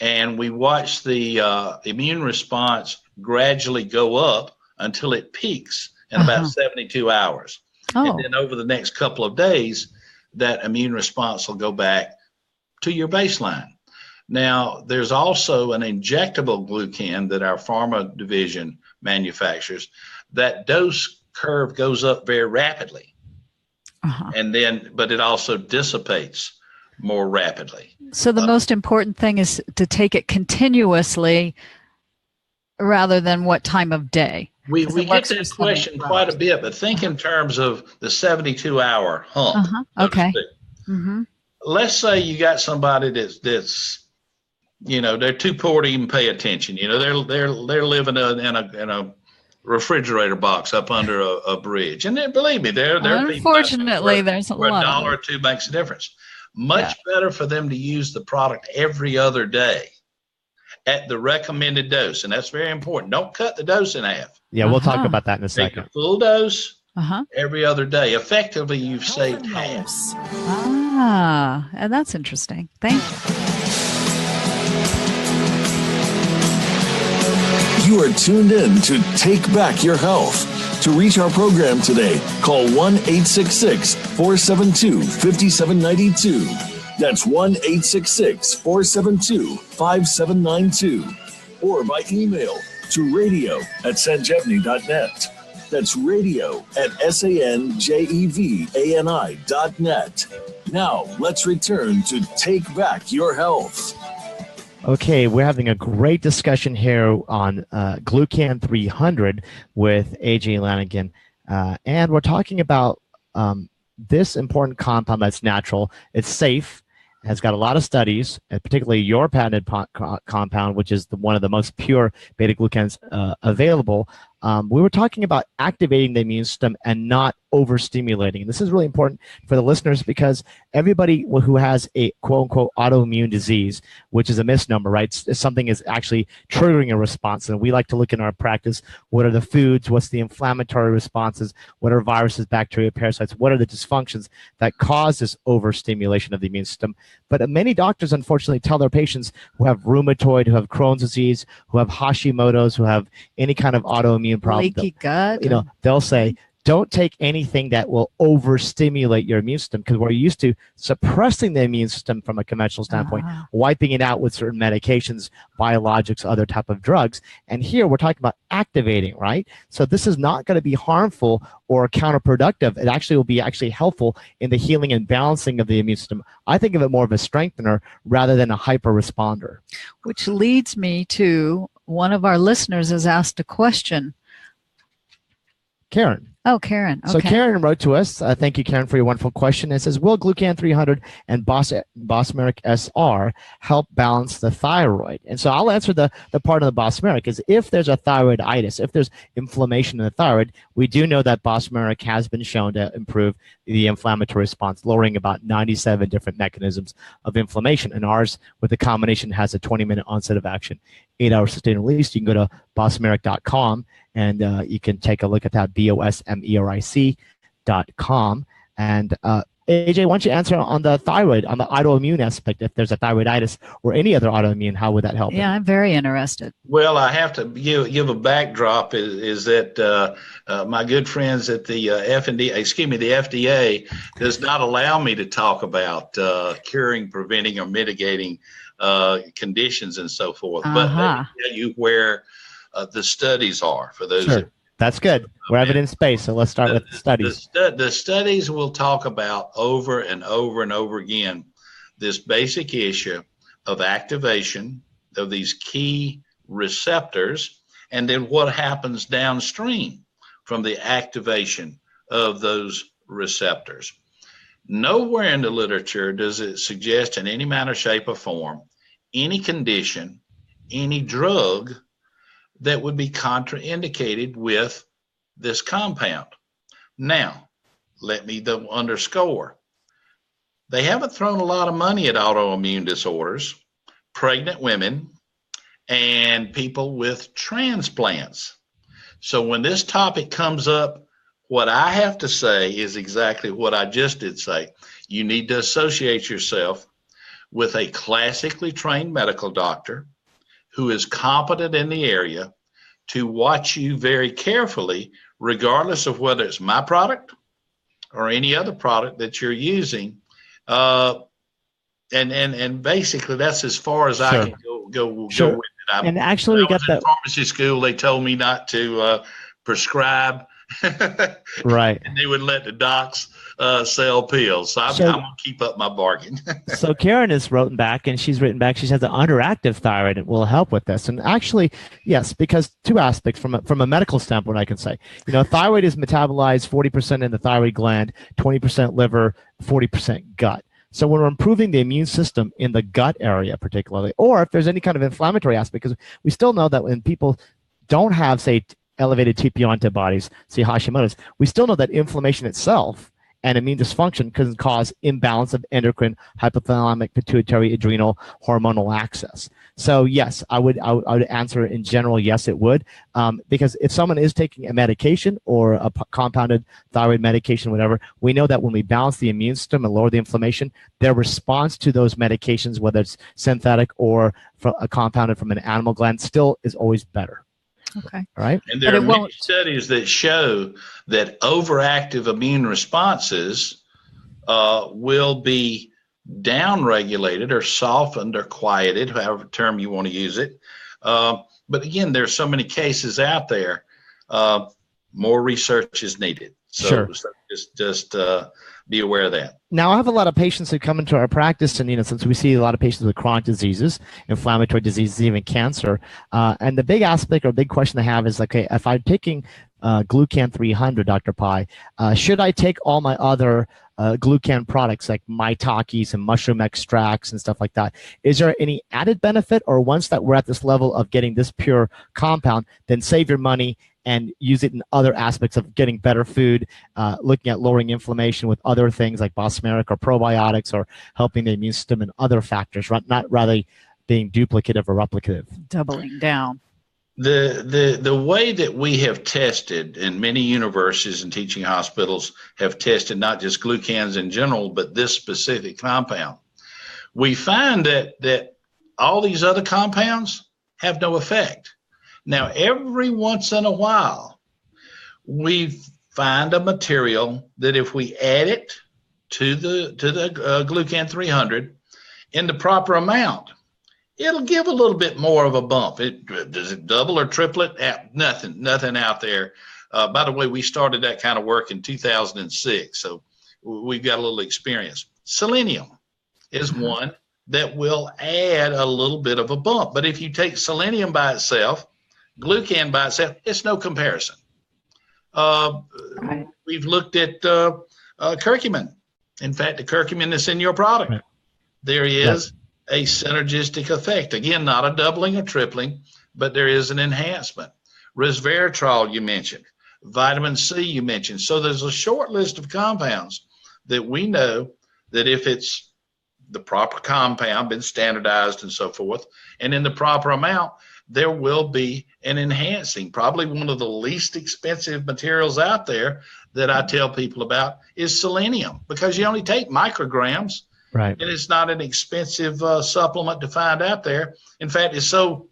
Speaker 5: and we watch the immune response gradually go up until it peaks in about 72 hours.
Speaker 1: Oh.
Speaker 5: And then over the next couple of days, that immune response will go back to your baseline. Now, there's also an injectable glucan that our pharma division manufactures. That dose curve goes up very rapidly. But it also dissipates more rapidly.
Speaker 1: So the most important thing is to take it continuously rather than what time of day.
Speaker 5: We
Speaker 1: It
Speaker 5: get
Speaker 1: works for
Speaker 5: that question
Speaker 1: 72
Speaker 5: quite a
Speaker 1: hours.
Speaker 5: bit, but think in terms of the 72-hour hump. so to
Speaker 1: Okay.
Speaker 5: speak.
Speaker 1: Mm-hmm.
Speaker 5: Let's say you got somebody that's they're too poor to even pay attention. They're living in a refrigerator box up under a bridge, and then, believe me, there are people
Speaker 1: Unfortunately, there's a
Speaker 5: where
Speaker 1: lot
Speaker 5: a
Speaker 1: of
Speaker 5: dollar or
Speaker 1: them.
Speaker 5: two makes a difference. Much better for them to use the product every other day at the recommended dose, and that's very important. Don't cut the dose in half.
Speaker 2: Yeah, we'll talk about that in a
Speaker 5: Take
Speaker 2: second.
Speaker 5: the full dose
Speaker 1: Uh-huh.
Speaker 5: every other day. Effectively, you've saved half.
Speaker 1: And that's interesting. Thank you.
Speaker 8: You are tuned in to Take Back Your Health. To reach our program today, call 1-866-472-5792. That's 1-866-472-5792. Or by email to radio@sanjevani.net. That's radio@sanjevani.net. Now, let's return to Take Back Your Health.
Speaker 2: Okay, we're having a great discussion here on Glucan 300 with A.J. Lanigan. And we're talking about this important compound that's natural. It's safe, has got a lot of studies, and particularly your patented compound, which is one of the most pure beta-glucans available. We were talking about activating the immune system and not overstimulating. And this is really important for the listeners because everybody who has a quote-unquote autoimmune disease, which is a misnomer, right? Something is actually triggering a response. And we like to look in our practice, what are the foods, what's the inflammatory responses, what are viruses, bacteria, parasites, what are the dysfunctions that cause this overstimulation of the immune system. But many doctors, unfortunately, tell their patients who have rheumatoid, who have Crohn's disease, who have Hashimoto's, who have any kind of autoimmune problem,
Speaker 1: Leaky gut.
Speaker 2: They'll say, don't take anything that will overstimulate your immune system because we're used to suppressing the immune system from a conventional standpoint, wiping it out with certain medications, biologics, other type of drugs. And here we're talking about activating, right? So this is not going to be harmful or counterproductive. It actually will be helpful in the healing and balancing of the immune system. I think of it more of a strengthener rather than a hyper responder.
Speaker 1: Which leads me to one of our listeners has asked a question.
Speaker 2: Karen.
Speaker 1: Oh, Karen. Okay.
Speaker 2: So Karen wrote to us. Thank you, Karen, for your wonderful question. It says, will Glucan 300 and Bosmeric-SR help balance the thyroid? And so I'll answer the part of the Bosmeric is if there's a thyroiditis, if there's inflammation in the thyroid, we do know that Bosmeric has been shown to improve the inflammatory response, lowering about 97 different mechanisms of inflammation. And ours, with the combination, has a 20-minute onset of action, 8-hour sustained release. You can go to bosmeric.com and you can take a look at that, bosmeric.com. And AJ, why don't you answer on the thyroid, on the autoimmune aspect, if there's a thyroiditis or any other autoimmune, how would that help?
Speaker 1: Yeah, I'm very interested.
Speaker 5: Well, I have to give a backdrop is that my good friends at the the FDA does not allow me to talk about curing, preventing, or mitigating conditions and so forth. But let me tell you where the studies are for those.
Speaker 2: Sure. That's good. We're evidence-based, so let's start with the studies.
Speaker 5: The studies will talk about over and over and over again this basic issue of activation of these key receptors and then what happens downstream from the activation of those receptors. Nowhere in the literature does it suggest in any manner, shape, or form any condition, any drug that would be contraindicated with this compound. Now, let me underscore, they haven't thrown a lot of money at autoimmune disorders, pregnant women, and people with transplants. So when this topic comes up, what I have to say is exactly what I just did say. You need to associate yourself with a classically trained medical doctor who is competent in the area to watch you very carefully, regardless of whether it's my product or any other product that you're using. And basically that's as far as I can go with it.
Speaker 2: And actually we got that
Speaker 5: pharmacy school. They told me not to prescribe
Speaker 2: Right.
Speaker 5: And they would let the docs sell pills. So I'm going to keep up my bargain.
Speaker 2: So Karen has written back, and she's written back. She says an underactive thyroid will help with this. And actually, yes, because two aspects from a medical standpoint, I can say, thyroid is metabolized 40% in the thyroid gland, 20% liver, 40% gut. So when we're improving the immune system in the gut area particularly, or if there's any kind of inflammatory aspect, because we still know that when people don't have, say, elevated TPO antibodies, say Hashimoto's, we still know that inflammation itself and immune dysfunction can cause imbalance of endocrine, hypothalamic, pituitary, adrenal, hormonal axis. So yes, I would answer in general, yes, it would, because if someone is taking a medication or a compounded thyroid medication, whatever, we know that when we balance the immune system and lower the inflammation, their response to those medications, whether it's synthetic or compounded from an animal gland, still is always better.
Speaker 1: Okay.
Speaker 2: Right.
Speaker 5: And there are many studies that show that overactive immune responses will be downregulated or softened or quieted, however term you want to use it. But again, there's so many cases out there. More research is needed. So,
Speaker 2: sure.
Speaker 5: So just be aware of that.
Speaker 2: Now, I have a lot of patients who come into our practice, and since we see a lot of patients with chronic diseases, inflammatory diseases, even cancer, and the big aspect or big question I have is, okay, if I'm taking Glucan 300, Dr. Pai, should I take all my other glucan products like maitakes and mushroom extracts and stuff like that? Is there any added benefit, or once that we're at this level of getting this pure compound, then save your money and use it in other aspects of getting better food, looking at lowering inflammation with other things like Bosmeric or probiotics, or helping the immune system and other factors, not rather being duplicative or replicative?
Speaker 1: Doubling down.
Speaker 5: The way that we have tested, and many universities and teaching hospitals have tested not just glucans in general, but this specific compound, we find that all these other compounds have no effect. Now, every once in a while, we find a material that if we add it to the Glucan 300 in the proper amount, it'll give a little bit more of a bump. Does it double or triple it? Nothing out there. By the way, we started that kind of work in 2006, so we've got a little experience. Selenium is one that will add a little bit of a bump. But if you take selenium by itself, glucan by itself, it's no comparison.
Speaker 1: Right.
Speaker 5: We've looked at curcumin. In fact, the curcumin that's in your product, right. There is a synergistic effect. Again, not a doubling or tripling, but there is an enhancement. Resveratrol you mentioned, vitamin C you mentioned. So there's a short list of compounds that we know that if it's the proper compound, been standardized and so forth, and in the proper amount, there will be an enhancing. Probably one of the least expensive materials out there that I tell people about is selenium, because you only take micrograms.
Speaker 2: Right.
Speaker 5: And it's not an expensive supplement to find out there. In fact, it's so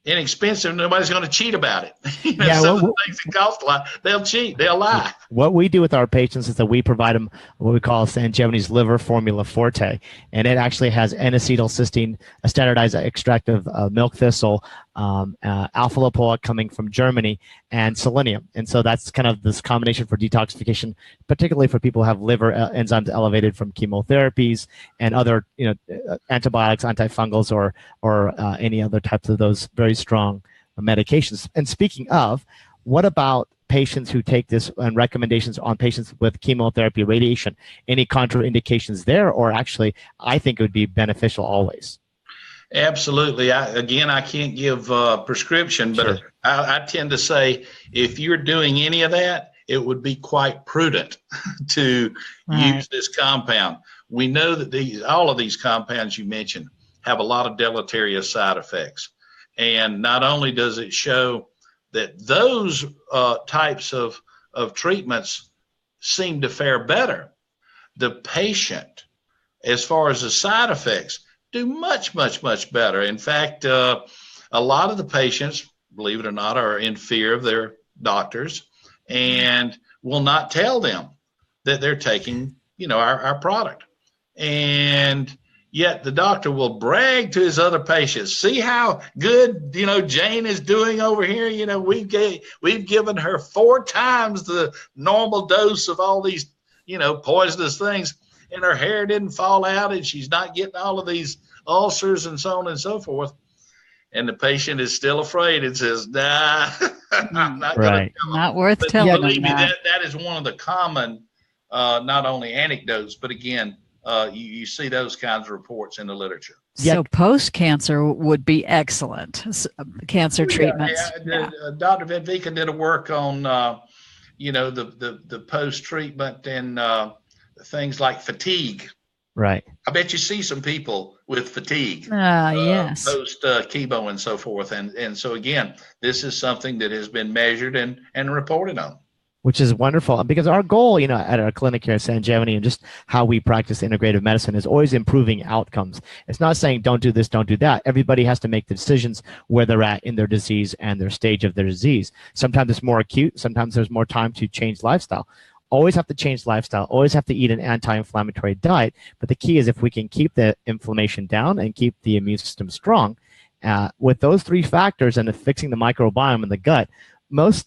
Speaker 5: inexpensive, nobody's going to cheat about it. Some of the things that cost a lot, they'll cheat, they'll lie.
Speaker 2: What we do with our patients is that we provide them what we call Sanjevani's Liver Formula Forte, and it actually has N-acetylcysteine, a standardized extract of milk thistle, alpha lipoic coming from Germany, and selenium. And so that's kind of this combination for detoxification, particularly for people who have liver enzymes elevated from chemotherapies and other antibiotics, antifungals, or any other types of those very strong medications. And speaking of, what about patients who take this, and recommendations on patients with chemotherapy, radiation? Any contraindications there, or actually I think it would be beneficial always?
Speaker 5: Absolutely. I can't give prescription, but sure. I tend to say if you're doing any of that, it would be quite prudent to use this compound. We know that all of these compounds you mentioned have a lot of deleterious side effects. And not only does it show that those types of treatments seem to fare better, the patient, as far as the side effects, do much, much, much better. In fact, a lot of the patients, believe it or not, are in fear of their doctors and will not tell them that they're taking, our product. And Yet the doctor will brag to his other patients, see how good, Jane is doing over here. We've given her 4 times the normal dose of all these, poisonous things, and her hair didn't fall out, and she's not getting all of these ulcers and so on and so forth. And the patient is still afraid and says, nah, I'm not going to tell them.
Speaker 1: Not worth
Speaker 5: But
Speaker 1: telling
Speaker 5: believe me,
Speaker 1: them
Speaker 5: that is one of the common, not only anecdotes, but again, you see those kinds of reports in the literature.
Speaker 1: So post-cancer would be excellent. Cancer treatments.
Speaker 5: Dr. Van Viken did a work on, the post-treatment and things like fatigue.
Speaker 2: Right.
Speaker 5: I bet you see some people with fatigue.
Speaker 1: Yes.
Speaker 5: Post chemo and so forth. And so again, this is something that has been measured and reported on.
Speaker 2: Which is wonderful, because our goal, at our clinic here at Sanjevani, and just how we practice integrative medicine, is always improving outcomes. It's not saying don't do this, don't do that. Everybody has to make the decisions where they're at in their disease and their stage of their disease. Sometimes it's more acute. Sometimes there's more time to change lifestyle. Always have to change lifestyle. Always have to eat an anti-inflammatory diet. But the key is, if we can keep the inflammation down and keep the immune system strong, with those 3 factors and fixing the microbiome in the gut, most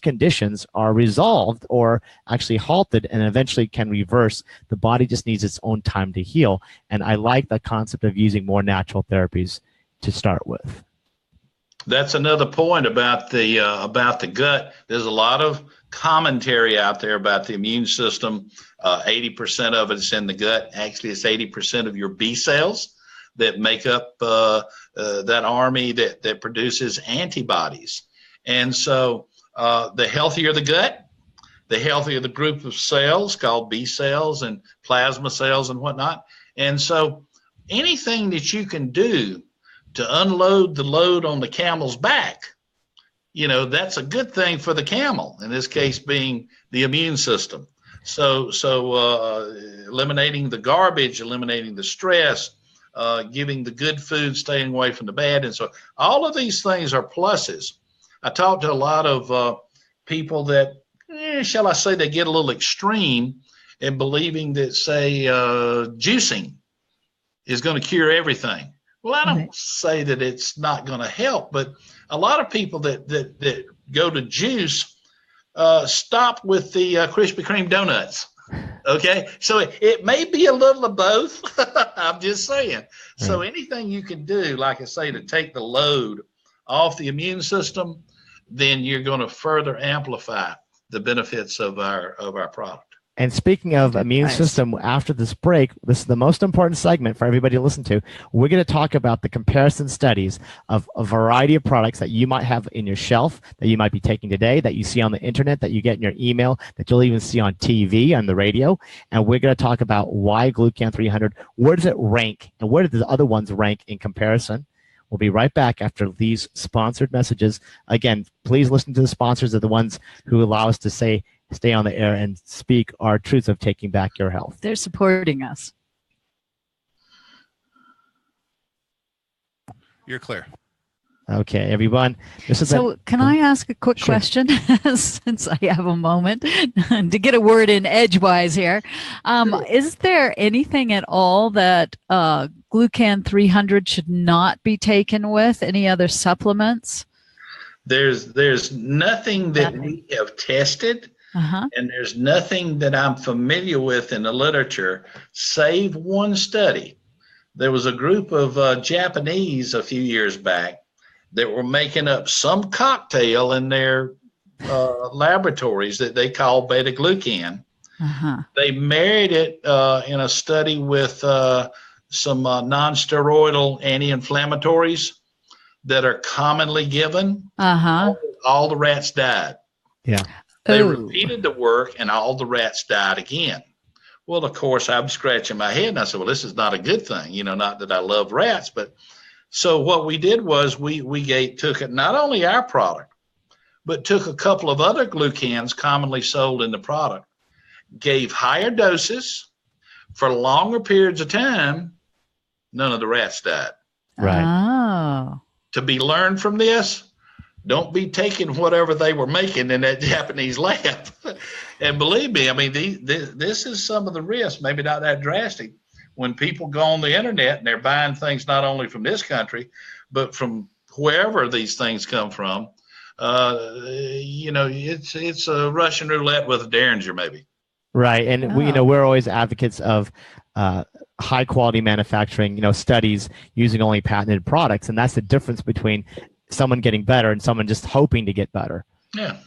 Speaker 2: conditions are resolved or actually halted and eventually can reverse. The body just needs its own time to heal. And I like the concept of using more natural therapies to start with.
Speaker 5: That's another point about the gut. There's a lot of commentary out there about the immune system. 80% of it's in the gut. Actually, it's 80% of your B cells that make up that army that produces antibodies. And so the healthier the gut, the healthier the group of cells called B cells and plasma cells and whatnot. And so anything that you can do to unload the load on the camel's back, that's a good thing for the camel, in this case being the immune system. So eliminating the garbage, eliminating the stress, giving the good food, staying away from the bad. And so all of these things are pluses. I talked to a lot of people that, shall I say, they get a little extreme in believing that, say, juicing is going to cure everything. Well, I don't say that it's not going to help, but a lot of people that go to juice stop with the Krispy Kreme donuts. Okay, so it may be a little of both. I'm just saying. So anything you can do, like I say, to take the load off the immune system, then you're going to further amplify the benefits of our product.
Speaker 2: And speaking of immune system, after this break, this is the most important segment for everybody to listen to. We're going to talk about the comparison studies of a variety of products that you might have in your shelf, that you might be taking today, that you see on the internet, that you get in your email, that you'll even see on TV, on the radio. And we're going to talk about why Glucan 300, where does it rank, and where do the other ones rank in comparison. We'll be right back after these sponsored messages. Again, please listen to the sponsors. They're the ones who allow us to stay on the air and speak our truths of taking back your health.
Speaker 1: They're supporting us.
Speaker 6: You're clear.
Speaker 2: Okay, everyone.
Speaker 1: Can I ask a quick question since I have a moment to get a word in edgewise here? Is there anything at all that Glucan 300 should not be taken with? Any other supplements?
Speaker 5: There's nothing that we have tested. And there's nothing that I'm familiar with in the literature, save one study. There was a group of Japanese a few years back that were making up some cocktail in their laboratories that they call Beta-Glucan. They married it in a study with some non-steroidal anti-inflammatories that are commonly given. All the rats died.
Speaker 2: Yeah.
Speaker 5: They repeated the work, and all the rats died again. Well, of course, I'm scratching my head, and I said, well, this is not a good thing. Not that I love rats, but so what we did was we took it, not only our product, but took a couple of other glucans commonly sold in the product, gave higher doses for longer periods of time. None of the rats died.
Speaker 2: Right.
Speaker 1: Oh.
Speaker 5: To be learned from this, don't be taking whatever they were making in that Japanese lab. And believe me, I mean, this is some of the risks, maybe not that drastic, when people go on the internet and they're buying things not only from this country, but from wherever these things come from, it's a Russian roulette with a Derringer, maybe.
Speaker 2: Right, and we're always advocates of high quality manufacturing. Studies using only patented products, and that's the difference between someone getting better and someone just hoping to get better.
Speaker 5: Yeah.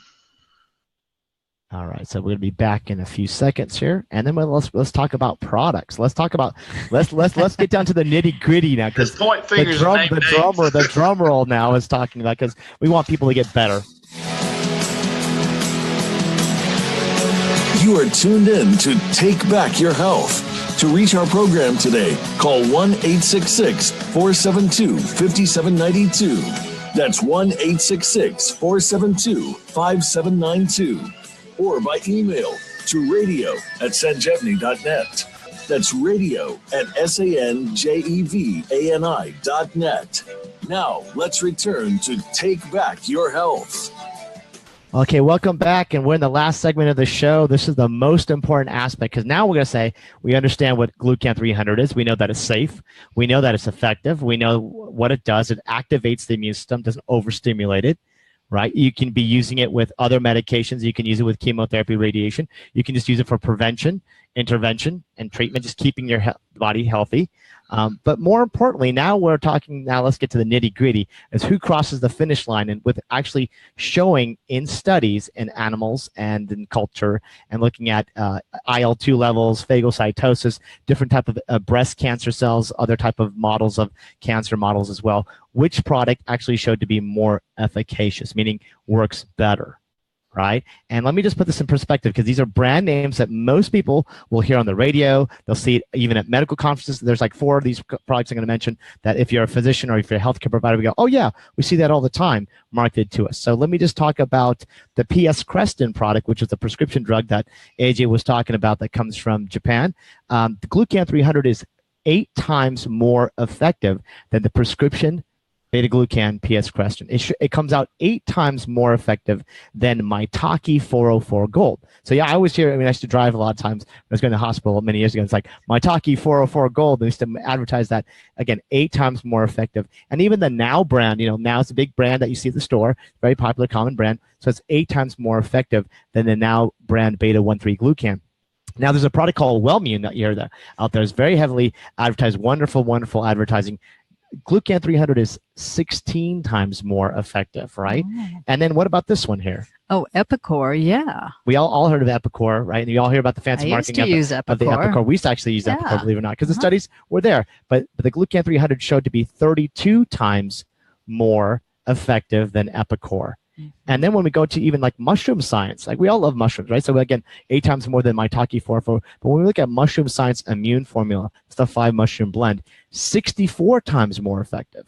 Speaker 2: All right, so we're gonna be back in a few seconds here, and then let's talk about products. Let's get down to the nitty gritty now, because the drum roll now is talking about, because we want people to get better.
Speaker 8: You are tuned in to Take Back Your Health. To reach our program today, call 1-866-472-5792. That's 1-866-472-5792. Or by email to radio@sanjevani.net. That's radio@sanjevani.net. Now, let's return to Take Back Your Health.
Speaker 2: Okay, welcome back, and we're in the last segment of the show. This is the most important aspect, because now we're going to say we understand what Glucan 300 is. We know that it's safe. We know that it's effective. We know what it does. It activates the immune system, doesn't overstimulate it, right? You can be using it with other medications. You can use it with chemotherapy, radiation. You can just use it for prevention, intervention, and treatment, just keeping your body healthy. But more importantly, now let's get to the nitty gritty, is who crosses the finish line, and with actually showing in studies in animals and in culture, and looking at IL-2 levels, phagocytosis, different type of breast cancer cells, other type of models of cancer models as well, which product actually showed to be more efficacious, meaning works better. Right? And let me just put this in perspective, because these are brand names that most people will hear on the radio. They'll see it even at medical conferences. There's like 4 of these products I'm going to mention that if you're a physician or if you're a healthcare provider, we go, oh yeah, we see that all the time marketed to us. So let me just talk about the PS Creston product, which is the prescription drug that AJ was talking about that comes from Japan. The Glucan 300 is 8 times more effective than the prescription Beta-Glucan PS Creston. It comes out 8 times more effective than Maitake 404 Gold. So yeah, I always hear, I used to drive a lot of times. I was going to the hospital many years ago. It's like Maitake 404 Gold. They used to advertise that, again, 8 times more effective. And even the Now brand, Now is a big brand that you see at the store, very popular, common brand. So it's 8 times more effective than the Now brand Beta-13 Glucan. Now, there's a product called Wellmune that you hear out there. It's very heavily advertised, wonderful, wonderful advertising. Glucan 300 is 16 times more effective, right? Oh. And then what about this one here?
Speaker 1: Oh, Epicor, yeah.
Speaker 2: We all heard of Epicor, right? And you all hear about the fancy marketing of the Epicor. We used to actually use Epicor, believe it or not, because the studies were there. But the Glucan 300 showed to be 32 times more effective than Epicor. And then when we go to even like mushroom science, like we all love mushrooms, right? So again, 8 times more than Maitake 404. But when we look at mushroom science immune formula, it's the 5 mushroom blend, 64 times more effective.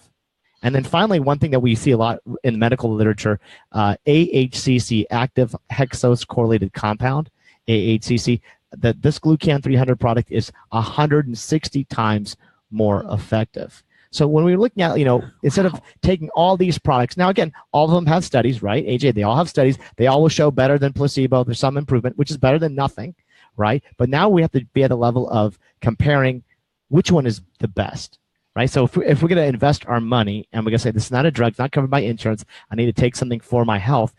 Speaker 2: And then finally, one thing that we see a lot in medical literature, AHCC, active hexose correlated compound, AHCC, that this Glucan 300 product is 160 times more effective. So when we're looking at, instead of taking all these products, now again, all of them have studies, right? AJ, they all have studies. They all will show better than placebo. There's some improvement, which is better than nothing, right? But now we have to be at the level of comparing which one is the best, right? So if we're going to invest our money and we're going to say, this is not a drug, it's not covered by insurance, I need to take something for my health,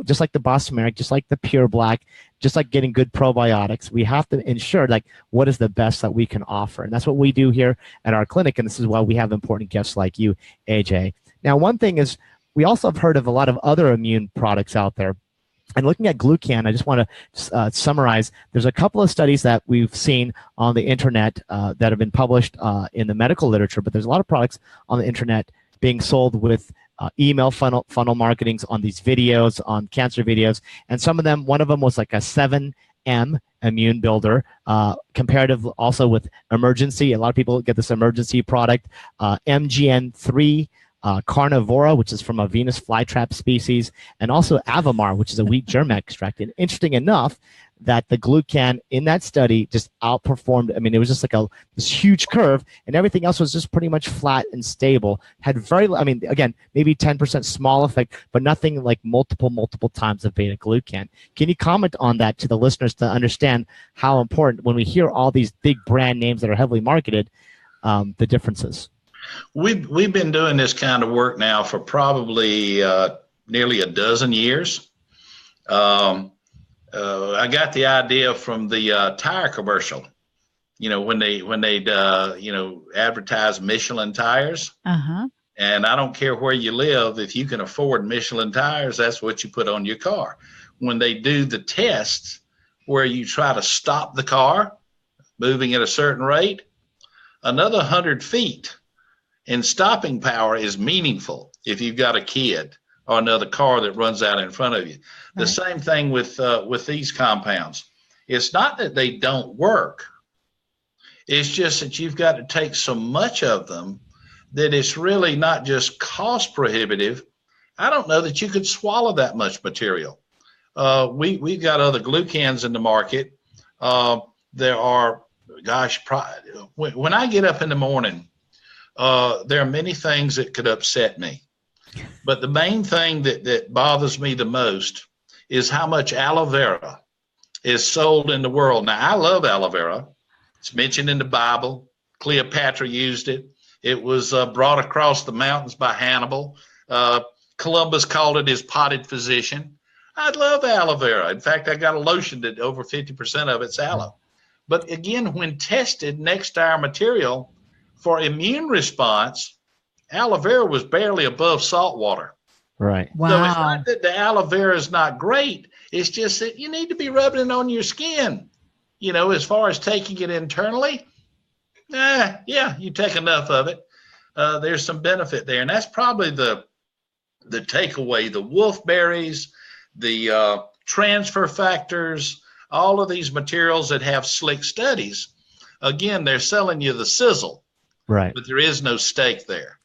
Speaker 2: just like the Bosmeric, just like the Pure Black, just like getting good probiotics, we have to ensure what is the best that we can offer. And that's what we do here at our clinic. And this is why we have important guests like you, AJ. Now, one thing is we also have heard of a lot of other immune products out there. And looking at Glucan, I just want to summarize, there's a couple of studies that we've seen on the internet that have been published in the medical literature, but there's a lot of products on the internet being sold with email funnel marketings on these videos, on cancer videos. And some of them, one of them was like a 7M immune builder, comparative also with emergency. A lot of people get this emergency product, MGN3, Carnivora, which is from a Venus flytrap species, and also Avamar, which is a wheat germ extract. And interesting enough, that the glucan in that study just outperformed. I mean, it was just like this huge curve, and everything else was just pretty much flat and stable. Had again, maybe 10% small effect, but nothing like multiple times of beta-glucan. Can you comment on that to the listeners to understand how important, when we hear all these big brand names that are heavily marketed, the differences?
Speaker 5: We've been doing this kind of work now for probably nearly a dozen years. I got the idea from the tire commercial. When they'd advertise Michelin tires.
Speaker 1: Uh-huh.
Speaker 5: And I don't care where you live, if you can afford Michelin tires, that's what you put on your car. When they do the tests where you try to stop the car moving at a certain rate, another 100 feet in stopping power is meaningful if you've got a kid or another car that runs out in front of you. The same thing with these compounds. It's not that they don't work. It's just that you've got to take so much of them that it's really not just cost prohibitive. I don't know that you could swallow that much material. We've got other glucans in the market. There are, when I get up in the morning, there are many things that could upset me. But the main thing that bothers me the most is how much aloe vera is sold in the world. Now, I love aloe vera. It's mentioned in the Bible. Cleopatra used it. It was brought across the mountains by Hannibal. Columbus called it his potted physician. I love aloe vera. In fact, I got a lotion that over 50% of it's aloe. But again, when tested next to our material for immune response, aloe vera was barely above salt water.
Speaker 2: Right.
Speaker 1: Wow.
Speaker 5: So it's not that the aloe vera is not great. It's just that you need to be rubbing it on your skin. As far as taking it internally, you take enough of it. There's some benefit there. And that's probably the takeaway. The wolfberries, the transfer factors, all of these materials that have slick studies, again, they're selling you the sizzle.
Speaker 2: Right.
Speaker 5: But there is no steak there.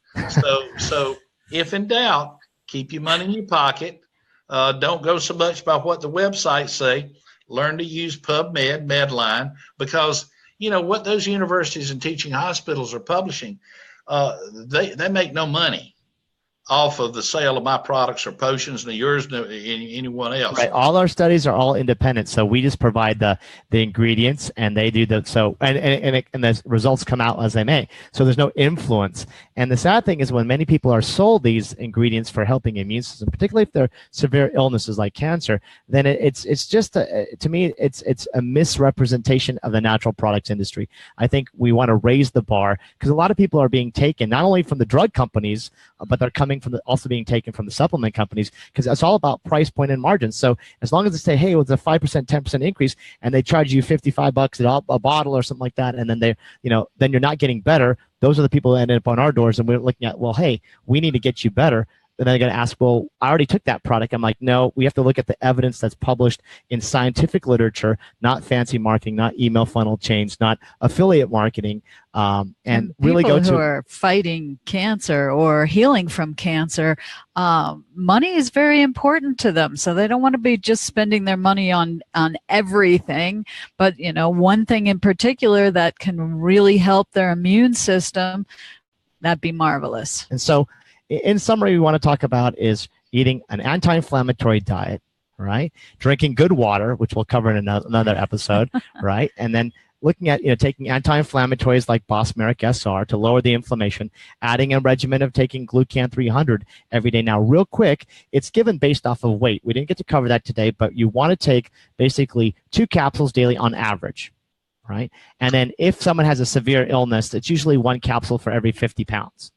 Speaker 5: So if in doubt, keep your money in your pocket. Don't go so much by what the websites say. Learn to use PubMed, Medline, because what those universities and teaching hospitals are publishing, they make no money off of the sale of my products or potions, nor yours, nor anyone else.
Speaker 2: Right. All our studies are all independent, so we just provide the ingredients, and they do and the results come out as they may. So there's no influence. And the sad thing is, when many people are sold these ingredients for helping the immune system, particularly if they're severe illnesses like cancer, then it's just to me it's a misrepresentation of the natural products industry. I think we want to raise the bar, because a lot of people are being taken not only from the drug companies, but they're coming also being taken from the supplement companies, because it's all about price point and margins. So as long as they say, hey, it's a 5%, 10% increase, and they charge you $55 a bottle or something like that, and then then you're not getting better. Those are the people that end up on our doors, and we're looking at, well, hey, we need to get you better. And then they're going to ask, well, I already took that product. I'm like, no, we have to look at the evidence that's published in scientific literature, not fancy marketing, not email funnel chains, not affiliate marketing, and really go to
Speaker 1: people who are fighting cancer or healing from cancer. Money is very important to them, so they don't want to be just spending their money on everything. But one thing in particular that can really help their immune system, that'd be marvelous.
Speaker 2: And so, in summary, we want to talk about is eating an anti-inflammatory diet, right? Drinking good water, which we'll cover in another episode, right? And then looking at taking anti-inflammatories like Bosmeric-SR to lower the inflammation, adding a regimen of taking Glucan 300 every day. Now, real quick, it's given based off of weight. We didn't get to cover that today, but you want to take basically 2 capsules daily on average, right? And then if someone has a severe illness, it's usually 1 capsule for every 50 pounds.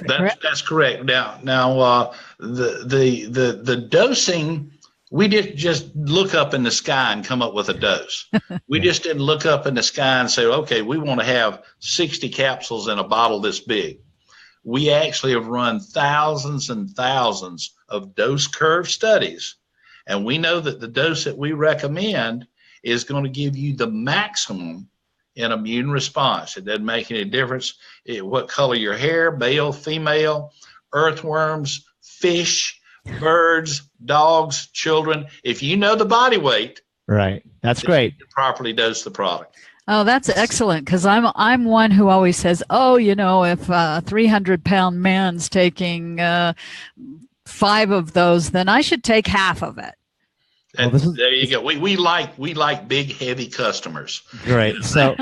Speaker 5: That's correct. Now, the dosing, we didn't just look up in the sky and come up with a dose. We just didn't look up in the sky and say, okay, we want to have 60 capsules in a bottle this big. We actually have run thousands and thousands of dose curve studies, and we know that the dose that we recommend is going to give you the maximum in immune response. It doesn't make any difference what color your hair, male, female, earthworms, fish, birds, dogs, children. If you know the body weight,
Speaker 2: Right. That's great.
Speaker 5: You properly dose the product.
Speaker 1: Oh, that's excellent, because I'm one who always says, oh, if a 300-pound man's taking 5 of those, then I should take half of it.
Speaker 5: And there you go. We like big, heavy customers.
Speaker 2: Great. So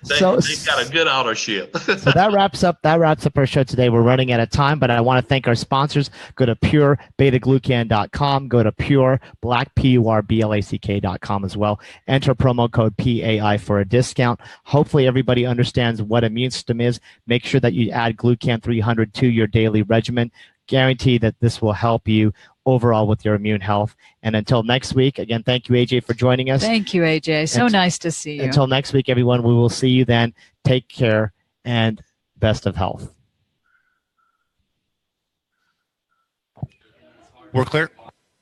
Speaker 5: they've got a good auto-ship.
Speaker 2: So that wraps up our show today. We're running out of time, but I want to thank our sponsors. Go to purebetaglucan.com. Go to purblack.com as well. Enter promo code PAI for a discount. Hopefully everybody understands what immune system is. Make sure that you add Glucan 300 to your daily regimen. Guarantee that this will help you overall with your immune health. And until next week, again, thank you, AJ, for joining us.
Speaker 1: Thank you, AJ. So nice to see you.
Speaker 2: Until next week, everyone, we will see you then. Take care and best of health.
Speaker 6: We're clear.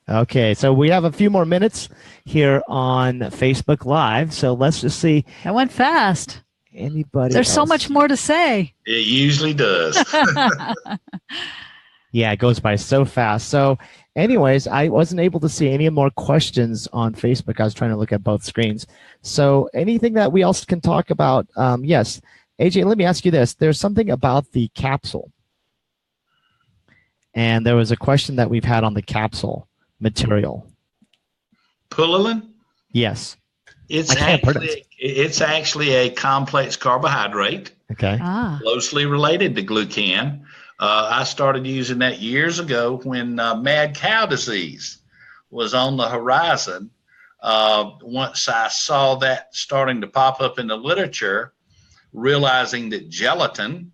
Speaker 2: Okay, so we have a few more minutes here on Facebook Live. So let's just see.
Speaker 1: That went fast.
Speaker 2: Anybody
Speaker 1: There's
Speaker 2: else?
Speaker 1: So much more to say.
Speaker 5: It usually does.
Speaker 2: Yeah, it goes by so fast. So anyways, I wasn't able to see any more questions on Facebook. I was trying to look at both screens. So anything that we else can talk about? Yes. AJ, let me ask you this. There's something about the capsule. And there was a question that we've had on the capsule material.
Speaker 5: Pullulan?
Speaker 2: Yes.
Speaker 5: It's actually a complex carbohydrate.
Speaker 2: Okay.
Speaker 5: Closely related to glucan. I started using that years ago when mad cow disease was on the horizon. Once I saw that starting to pop up in the literature, realizing that gelatin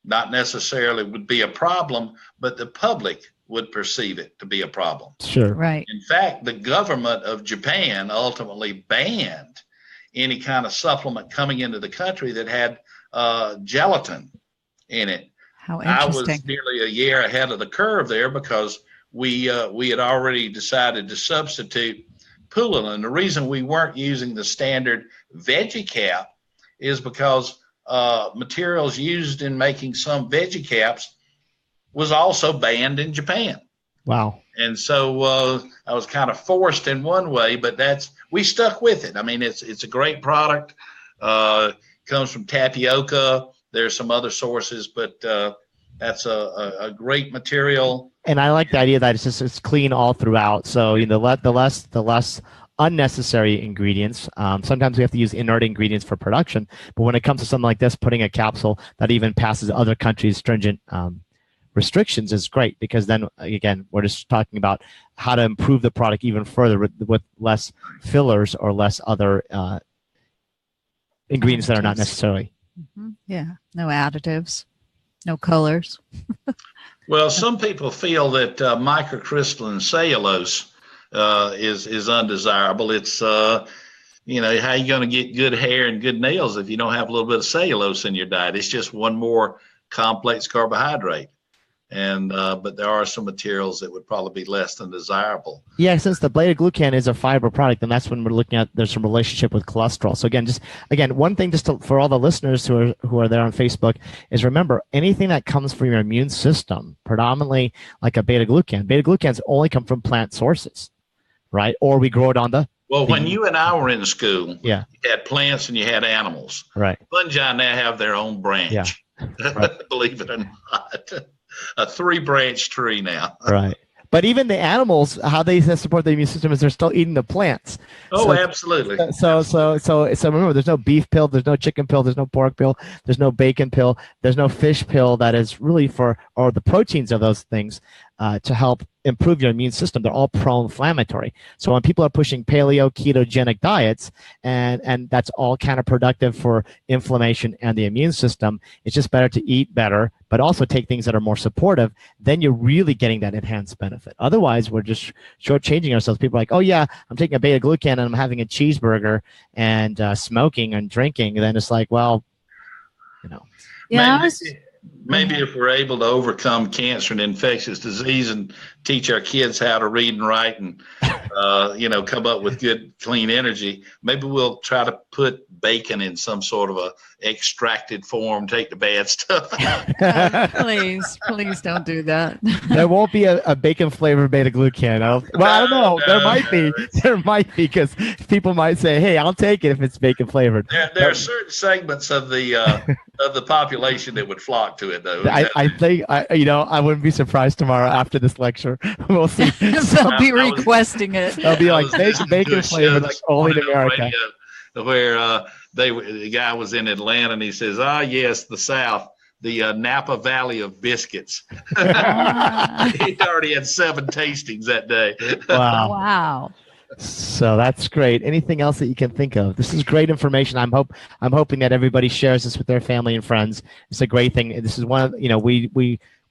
Speaker 5: not necessarily would be a problem, but the public would perceive it to be a problem.
Speaker 2: Sure.
Speaker 1: Right.
Speaker 5: In fact, the government of Japan ultimately banned any kind of supplement coming into the country that had gelatin in it.
Speaker 1: How
Speaker 5: I
Speaker 1: interesting.
Speaker 5: was nearly a year ahead of the curve there because we had already decided to substitute Pullulan. The reason we weren't using the standard veggie cap is because materials used in making some veggie caps was also banned in Japan.
Speaker 2: Wow.
Speaker 5: And so I was kind of forced in one way, but we stuck with it. I mean, it's a great product. Comes from tapioca. There's some other sources, but that's a great material.
Speaker 2: And I like the idea that it's clean all throughout. So the less unnecessary ingredients. Sometimes we have to use inert ingredients for production, but when it comes to something like this, putting a capsule that even passes other countries' stringent restrictions is great, because then again we're just talking about how to improve the product even further with less fillers or less other ingredients that are not necessarily.
Speaker 1: Mm-hmm. Yeah, no additives, no colors.
Speaker 5: Well, some people feel that microcrystalline cellulose is undesirable. It's how you going to get good hair and good nails if you don't have a little bit of cellulose in your diet? It's just one more complex carbohydrate. And but there are some materials that would probably be less than desirable.
Speaker 2: Yeah, since the Beta-Glucan is a fiber product, and that's when we're looking at there's some relationship with cholesterol. So again, one thing for all the listeners who are there on Facebook is remember anything that comes from your immune system, predominantly like a Beta-Glucan. Beta-Glucans only come from plant sources, right? Or we grow it on the.
Speaker 5: Well, when you and I were in school,
Speaker 2: yeah,
Speaker 5: you had plants and you had animals.
Speaker 2: Right.
Speaker 5: Fungi now have their own branch.
Speaker 2: Yeah. Right.
Speaker 5: Believe it or not. A 3-branch tree now.
Speaker 2: Right. But even the animals, how they support the immune system is they're still eating the plants.
Speaker 5: Oh, absolutely.
Speaker 2: So remember, there's no beef pill, there's no chicken pill, there's no pork pill, there's no bacon pill, there's no fish pill that is really or the proteins of those things to help improve your immune system. They're all pro-inflammatory. So when people are pushing paleo ketogenic diets, and that's all counterproductive for inflammation and the immune system, it's just better to eat better, but also take things that are more supportive. Then you're really getting that enhanced benefit. Otherwise, we're just shortchanging ourselves. People are like, oh yeah, I'm taking a Beta-Glucan and I'm having a cheeseburger and smoking and drinking. And then it's like, well,
Speaker 1: Yeah.
Speaker 5: Maybe if we're able to overcome cancer and infectious disease and teach our kids how to read and write and come up with good, clean energy. Maybe we'll try to put bacon in some sort of a extracted form, take the bad stuff out.
Speaker 1: Please don't do that.
Speaker 2: There won't be a bacon flavored Beta-Glucan. I don't know. There might be. There might be, because people might say, "Hey, I'll take it if it's bacon flavored."
Speaker 5: There are certain segments of the population that would flock to it, though.
Speaker 2: I think I wouldn't be surprised tomorrow after this lecture. We'll see.
Speaker 1: They'll be requesting it.
Speaker 2: They'll be like bacon flavored, like only in America.
Speaker 5: Where the guy was in Atlanta, and he says, yes, the South, the Napa Valley of biscuits. He already had 7 tastings that day.
Speaker 1: Wow.
Speaker 2: So that's great. Anything else that you can think of? This is great information. I'm hoping that everybody shares this with their family and friends. It's a great thing. This is one of,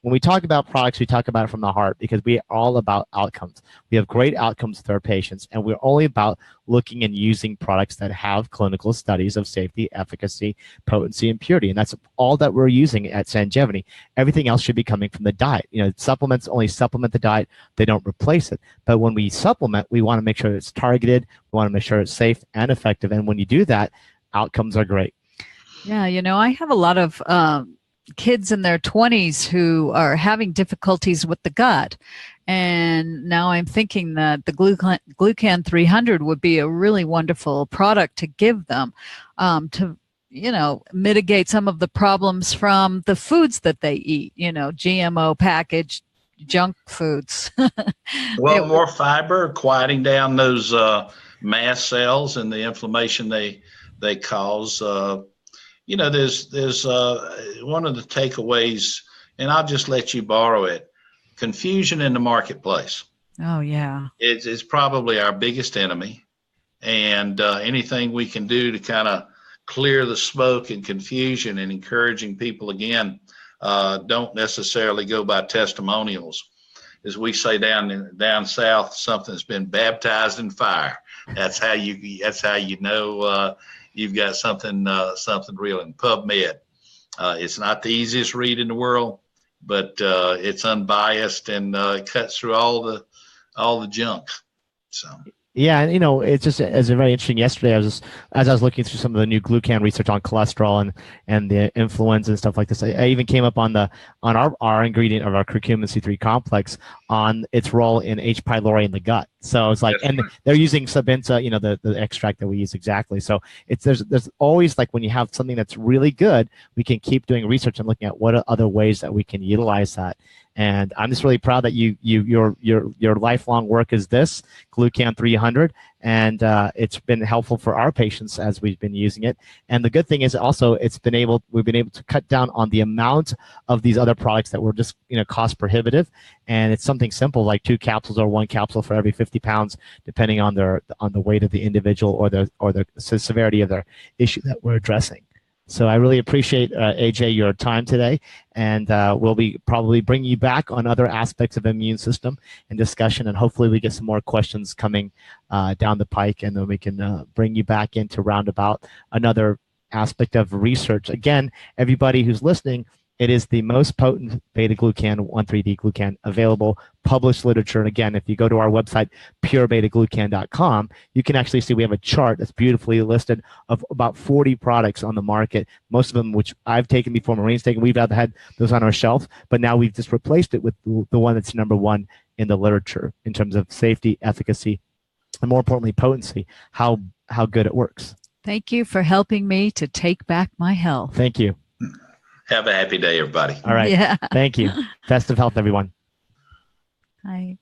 Speaker 2: when we talk about products, we talk about it from the heart, because we are all about outcomes. We have great outcomes with our patients, and we're only about looking and using products that have clinical studies of safety, efficacy, potency, and purity. And that's all that we're using at Sanjevani. Everything else should be coming from the diet. Supplements only supplement the diet. They don't replace it. But when we supplement, we want to make sure it's targeted. We want to make sure it's safe and effective. And when you do that, outcomes are great.
Speaker 1: Yeah, I have a lot of kids in their 20s who are having difficulties with the gut. And now I'm thinking that the Glucan 300 would be a really wonderful product to give them to, mitigate some of the problems from the foods that they eat, GMO packaged junk foods.
Speaker 5: Well, more fiber, quieting down those mast cells and the inflammation they cause. There's one of the takeaways, and I'll just let you borrow it. Confusion in the marketplace.
Speaker 1: Oh, yeah.
Speaker 5: It's probably our biggest enemy. And anything we can do to kind of clear the smoke and confusion and encouraging people again, don't necessarily go by testimonials. As we say down south, something's been baptized in fire. That's how you know you've got something real. In PubMed, it's not the easiest read in the world, but it's unbiased and it cuts through all the junk. So.
Speaker 2: Yeah, and it's just as very interesting. Yesterday, as I was looking through some of the new glucan research on cholesterol and the influenza and stuff like this, I even came up on our ingredient of our curcumin C3 complex on its role in H. pylori in the gut. So it's like, and they're using Sabinta, the extract that we use exactly. So there's always, like, when you have something that's really good, we can keep doing research and looking at what are other ways that we can utilize that. And I'm just really proud that your lifelong work is this Glucan 300, and it's been helpful for our patients as we've been using it. And the good thing is also we've been able to cut down on the amount of these other products that were just cost prohibitive. And it's something simple like 2 capsules or 1 capsule for every 50 pounds, depending on the weight of the individual or the severity of their issue that we're addressing. So I really appreciate, AJ, your time today, and we'll be probably bringing you back on other aspects of the immune system and discussion, and hopefully we get some more questions coming down the pike, and then we can bring you back into roundabout another aspect of research. Again, everybody who's listening, it is the most potent beta-glucan, 1,3-D-glucan available, published literature. And again, if you go to our website, purebetaglucan.com, you can actually see we have a chart that's beautifully listed of about 40 products on the market, most of them which I've taken before, Marine's taken. We've had those on our shelf, but now we've just replaced it with the one that's number 1 in the literature in terms of safety, efficacy, and more importantly, potency, how good it works.
Speaker 1: Thank you for helping me to take back my health.
Speaker 2: Thank you.
Speaker 5: Have a happy day, everybody.
Speaker 2: All right.
Speaker 1: Yeah.
Speaker 2: Thank you. Best of health, everyone.
Speaker 1: Bye.